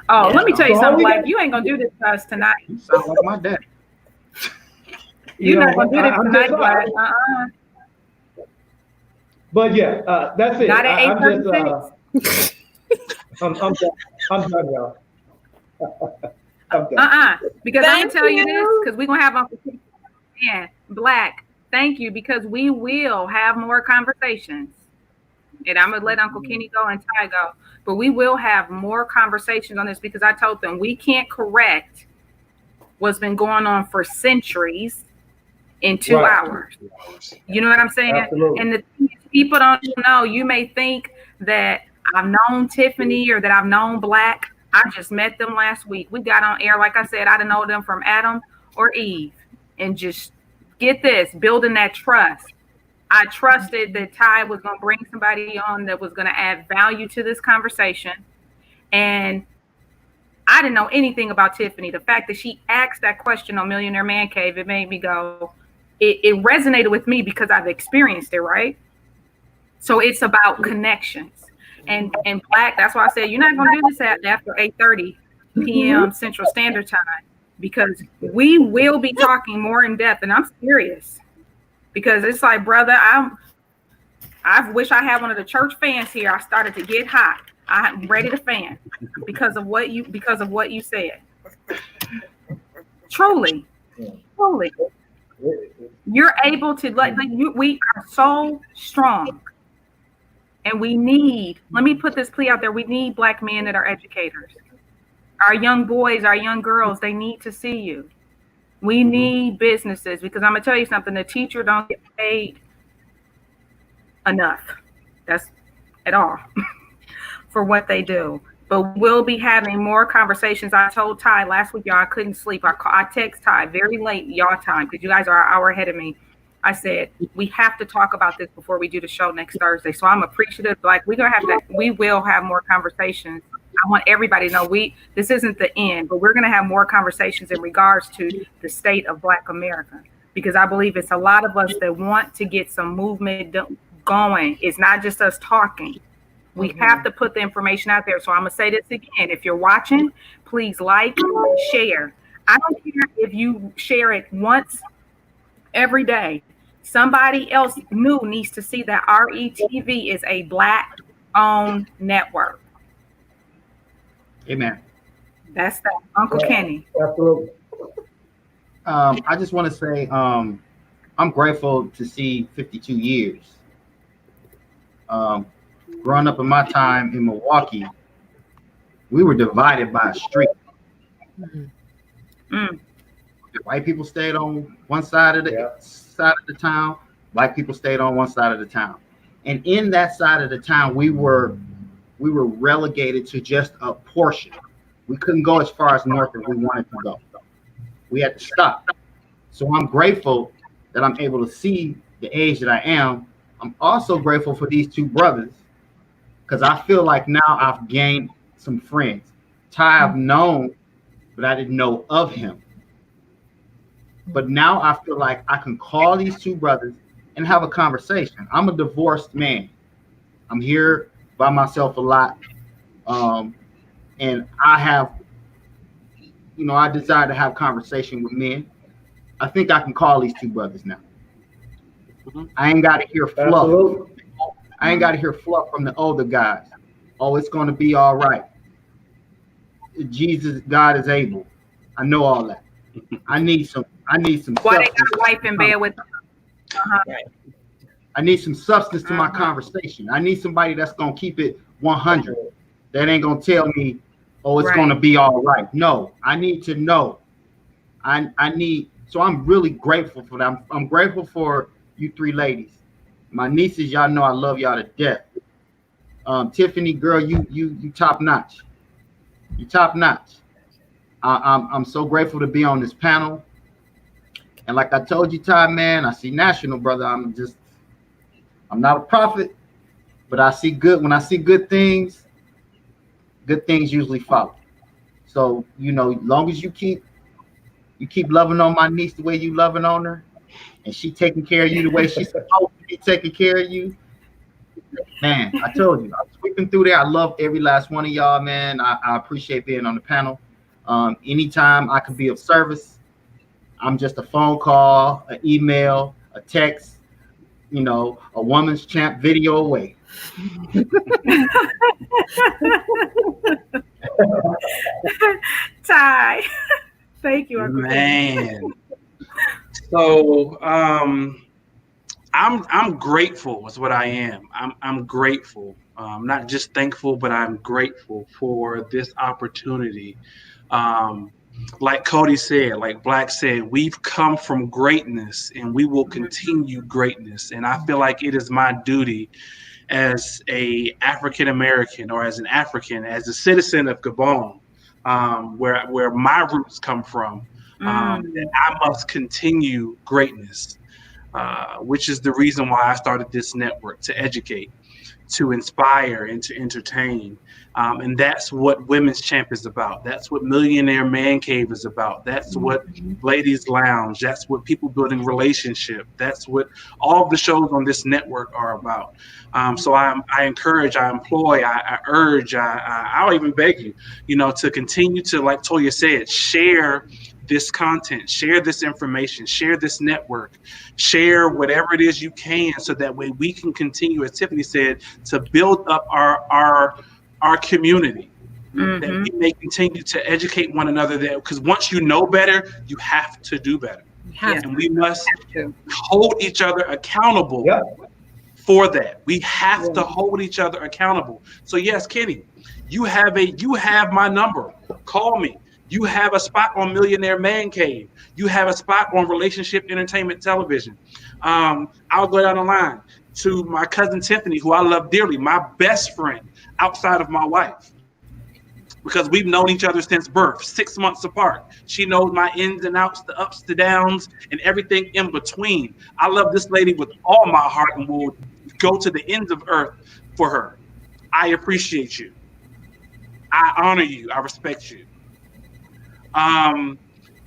Oh, Yeah. let me tell you So all something, we Black. got- You ain't gonna do this to us tonight. You sound like my dad. You're not gonna do this I'm tonight, just Black. sorry. But yeah, that's it. Not at I'm 8:36. I'm done. I'm done, y'all. I'm done. Because I'm Thank gonna tell you this, you. because we're gonna have Uncle Kenny and Black. Thank you, because we will have more conversations. And I'm gonna let Uncle Kenny go and Ty go, but we will have more conversations on this because I told them we can't correct what's been going on for centuries in 2 Right. hours. You know what I'm saying? Absolutely. And the people don't know. You may think that I've known Tiffany or that I've known Black. I just met them last week. We got on air, like I said, I didn't know them from Adam or Eve. And just get this, building that trust. I trusted that Ty was going to bring somebody on that was going to add value to this conversation. And I didn't know anything about Tiffany. The fact that she asked that question on Millionaire Man Cave, it made me go, it resonated with me because I've experienced it, right? So it's about connections. And Black, that's why I said, you're not going to do this after 8:30 p.m. Central Standard Time, because we will be talking more in depth. And I'm serious. Because it's like, brother, I wish I had one of the church fans here. I started to get hot. I'm ready to fan because of what you said. Truly, you're able to we are so strong, and we need. Let me put this plea out there: we need Black men that are educators. Our young boys, our young girls, they need to see you. We need businesses, because I'm gonna tell you something. The teacher don't get paid enough. That's at all for what they do. But we'll be having more conversations. I told Ty last week, y'all, I couldn't sleep. I text Ty very late y'all time because you guys are an hour ahead of me. I said, we have to talk about this before we do the show next Thursday. So I'm appreciative. Like, we will have more conversations. I want everybody to know this isn't the end, but we're going to have more conversations in regards to the state of Black America, because I believe it's a lot of us that want to get some movement going. It's not just us talking. We have to put the information out there. So I'm going to say this again. If you're watching, please like, share. I don't care if you share it once every day. Somebody else new needs to see that RETV is a Black-owned network. Amen. That's that. Uncle Kenny. Absolutely. I just want to say I'm grateful to see 52 years. Growing up in my time in Milwaukee, we were divided by a street. White people stayed on one side of the town. Black people stayed on one side of the town. And in that side of the town, we were relegated to just a portion. We couldn't go as far as north as we wanted to go. We had to stop. So I'm grateful that I'm able to see the age that I am I'm also grateful for these two brothers because I feel like now I've gained some friends. Ty I've known, but I didn't know of him. But now I feel like I can call these two brothers and have a conversation. I'm a divorced man. I'm here by myself a lot. Um, and I have, I desire to have conversation with men. I think I can call these two brothers now. Mhm. I ain't got to hear fluff. Absolutely. I ain't got to hear fluff from the older guys. Oh, it's going to be all right. Jesus, God is able. I know all that. I need some. Why they substance. got a wife in bed with them? I need some substance to my conversation. I need somebody that's gonna keep it 100. That ain't gonna tell me, oh, it's gonna be all right. No, I need to know. I need. So I'm really grateful for that. I'm grateful for you three ladies. My nieces, y'all know I love y'all to death. Tiffany, girl, you top notch. You top notch. I'm so grateful to be on this panel. And like I told you, Ty, man, I see national, brother. I'm not a prophet, but I see good. When I see good things usually follow. So, long as you keep loving on my niece the way you loving on her, and she taking care of you the way she's supposed to be taking care of you, man, I told you, I'm sweeping through there. I love every last one of y'all, man. I appreciate being on the panel. Anytime I can be of service, I'm just a phone call, an email, a text, a woman's champ video away. Ty, thank you, Uncle Man. So I'm grateful is what I am. I'm grateful. Not just thankful, but I'm grateful for this opportunity. Like Cody said, like Black said, we've come from greatness and we will continue greatness. And I feel like it is my duty as a African American or as an African, as a citizen of Gabon, where my roots come from, that I must continue greatness, which is the reason why I started this network, to educate, to inspire, and to entertain. And that's what Women's Champ is about. That's what Millionaire Man Cave is about. That's what Ladies Lounge. That's what People Building Relationship. That's what all of the shows on this network are about. So I encourage, I employ, I urge, I'll even beg you, to continue to, like Toya said, share this content, share this information, share this network, share whatever it is you can, so that way we can continue, as Tiffany said, to build up our community, that we may continue to educate one another there. Because once you know better, you have to do better. And we must hold each other accountable for that. We have to hold each other accountable. So yes, Kenny, you have my number. Call me. You have a spot on Millionaire Man Cave. You have a spot on Relationship Entertainment Television. I'll go down the line to my cousin Tiffany, who I love dearly, my best friend outside of my wife, because we've known each other since birth, 6 months apart. She knows my ins and outs, the ups, the downs, and everything in between. I love this lady with all my heart and will go to the ends of earth for her. I appreciate you. I honor you. I respect you.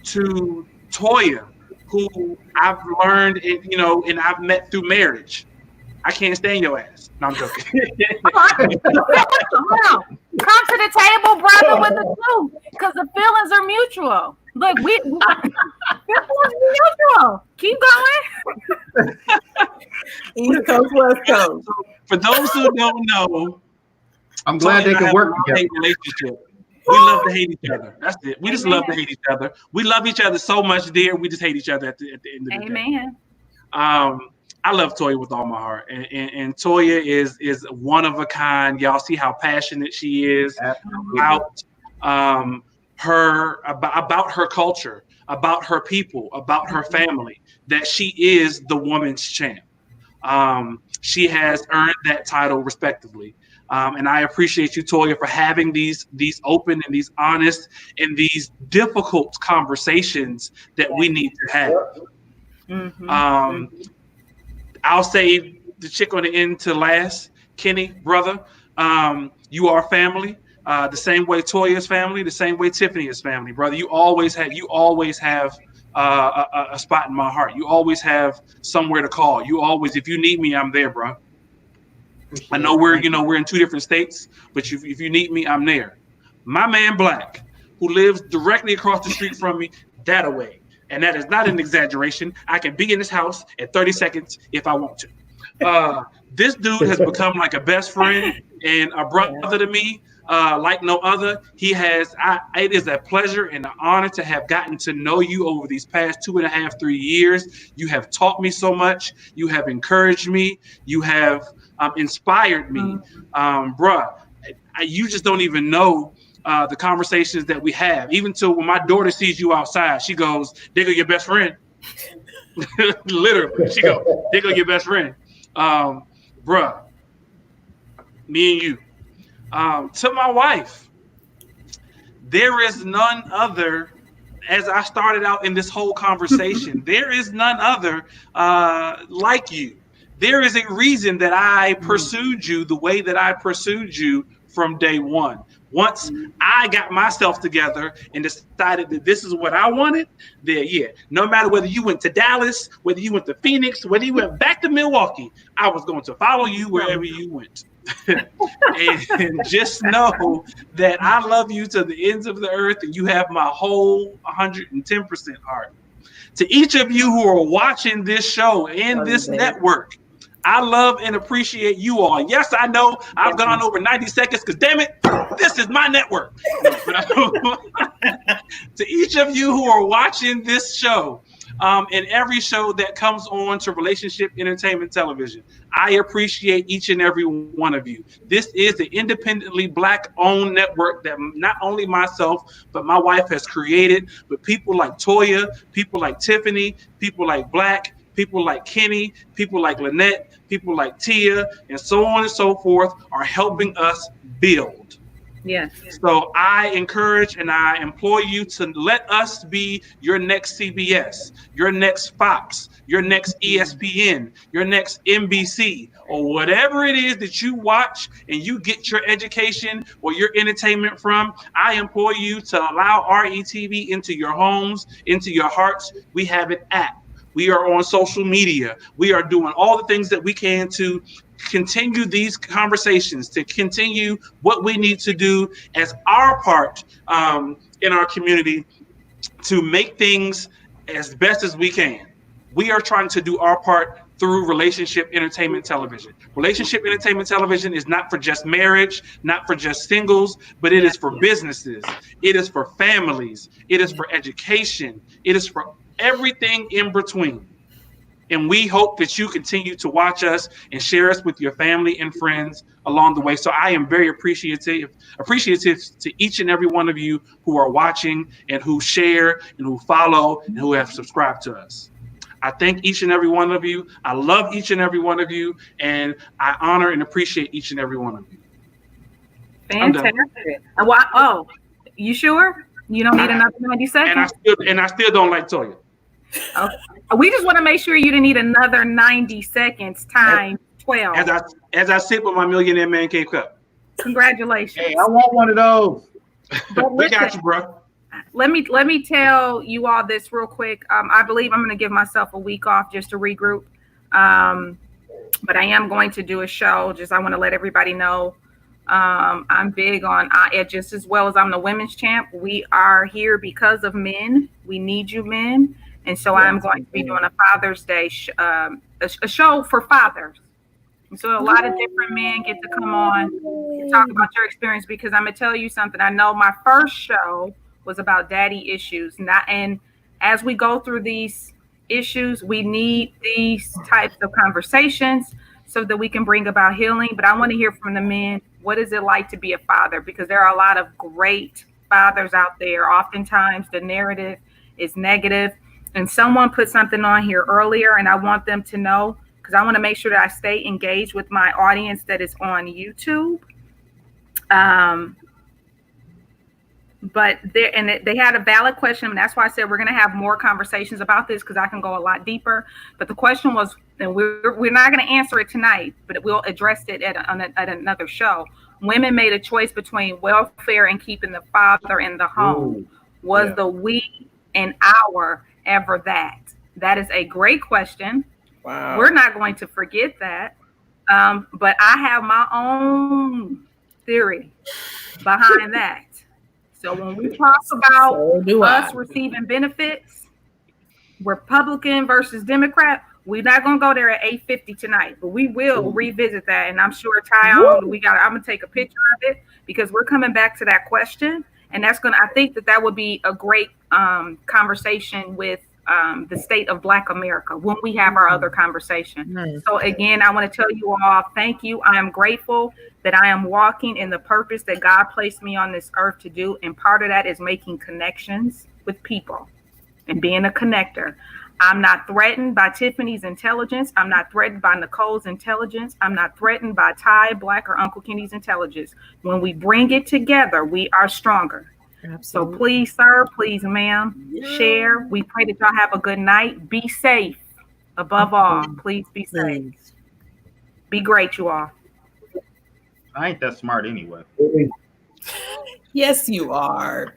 To Toya, who I've learned, and I've met through marriage. I can't stand your ass. No, I'm joking. Come on. Come to the table, brother, with the truth, because the feelings are mutual. Look, feelings are mutual. Keep going. East Coast, West Coast. For those who don't know, I'm glad they can work together. Relationship. We love to hate each other. That's it. We just love to hate each other. We love each other so much, dear. We just hate each other at the end of the day. I love Toya with all my heart, and Toya is one of a kind. Y'all see how passionate she is about her culture, about her people, about her family. That she is the woman's champ. She has earned that title respectively. And I appreciate you, Toya, for having these open and these honest and these difficult conversations that we need to have. I'll say the chick on the end to last. Kenny, brother, you are family. The same way Toya's family, the same way Tiffany is family, brother. You always have a spot in my heart. You always have somewhere to call. You always, if you need me, I'm there, bro. I know we're in two different states, but if you need me, I'm there. My man Black, who lives directly across the street from me, that away. And that is not an exaggeration. I can be in this house in 30 seconds if I want to. This dude has become like a best friend and a brother to me, like no other. It is a pleasure and an honor to have gotten to know you over these past 2.5, 3 years. You have taught me so much. You have encouraged me. You have inspired me. Bruh, you just don't even know the conversations that we have. Even till when my daughter sees you outside, she goes, "There go your best friend." Literally, she goes, "There go your best friend." Bruh, me and you. To my wife, there is none other. As I started out in this whole conversation, there is none other like you. There is a reason that I pursued you the way that I pursued you from day one. Once I got myself together and decided that this is what I wanted, then yeah, no matter whether you went to Dallas, whether you went to Phoenix, whether you went back to Milwaukee, I was going to follow you wherever you went. And just know that I love you to the ends of the earth and you have my whole 110% heart. To each of you who are watching this show and this network, I love and appreciate you all. Yes, I know I've gone over 90 seconds because damn it, this is my network. To each of you who are watching this show and every show that comes on to Relationship Entertainment Television, I appreciate each and every one of you. This is the independently Black-owned network that not only myself, but my wife has created, but people like Toya, people like Tiffany, people like Black, people like Kenny, people like Lynette, people like Tia, and so on and so forth are helping us build. Yes. So I encourage and I implore you to let us be your next CBS, your next Fox, your next ESPN, your next NBC, or whatever it is that you watch and you get your education or your entertainment from. I implore you to allow RETV into your homes, into your hearts. We have an app. We are on social media. We are doing all the things that we can to continue these conversations, to continue what we need to do as our part in our community to make things as best as we can. We are trying to do our part through Relationship Entertainment Television. Relationship Entertainment Television is not for just marriage, not for just singles, but it is for businesses. It is for families. It is for education. It is for everything in between. And we hope that you continue to watch us and share us with your family and friends along the way. So I am very appreciative to each and every one of you who are watching and who share and who follow and who have subscribed to us. I thank each and every one of you. I love each and every one of you. And I honor and appreciate each and every one of you. Fantastic. Oh, you sure? You don't need another 90 seconds? And I still don't like Toya. Okay. We just want to make sure you didn't need another 90 seconds times 12. As I sip with my Millionaire M.A.N cup. Congratulations. Hey, I want one of those. We got you, bro. Let me tell you all this real quick. I believe I'm going to give myself a week off just to regroup. But I am going to do a show. I want to let everybody know. I'm big on just as well as I'm the women's champ. We are here because of men. We need you, men. And so I'm going to be doing a Father's Day, a show for fathers. And so a lot of different men get to come on and talk about your experience, because I'm going to tell you something. I know my first show was about daddy issues. And as we go through these issues, we need these types of conversations so that we can bring about healing. But I want to hear from the men. What is it like to be a father? Because there are a lot of great fathers out there. Oftentimes the narrative is negative. And someone put something on here earlier, and I want them to know, because I want to make sure that I stay engaged with my audience that is on YouTube. but they had a valid question, and that's why I said we're going to have more conversations about this because I can go a lot deeper. But the question was, and we're not going to answer it tonight, but we'll address it at another show. Women made a choice between welfare and keeping the father in the home. Ooh, Was yeah. the we and our ever that? That is a great question. Wow. We're not going to forget that. But I have my own theory behind that. So when we talk about So do us I. receiving benefits, Republican versus Democrat, we're not gonna go there at 8:50 tonight, but we will revisit that. And I'm sure I'm gonna take a picture of it because we're coming back to that question. And I think that would be a great conversation with the state of Black America when we have our other conversation. Mm. So again, I want to tell you all, thank you. I am grateful that I am walking in the purpose that God placed me on this earth to do. And part of that is making connections with people and being a connector. I'm not threatened by Tiffany's intelligence. I'm not threatened by Nicole's intelligence. I'm not threatened by Ty, Black, or Uncle Kenny's intelligence. When we bring it together, we are stronger. Absolutely. So please, sir, please, ma'am, share. We pray that y'all have a good night. Be safe. Above all, please be safe. Be great, you all. I ain't that smart anyway. Yes, you are.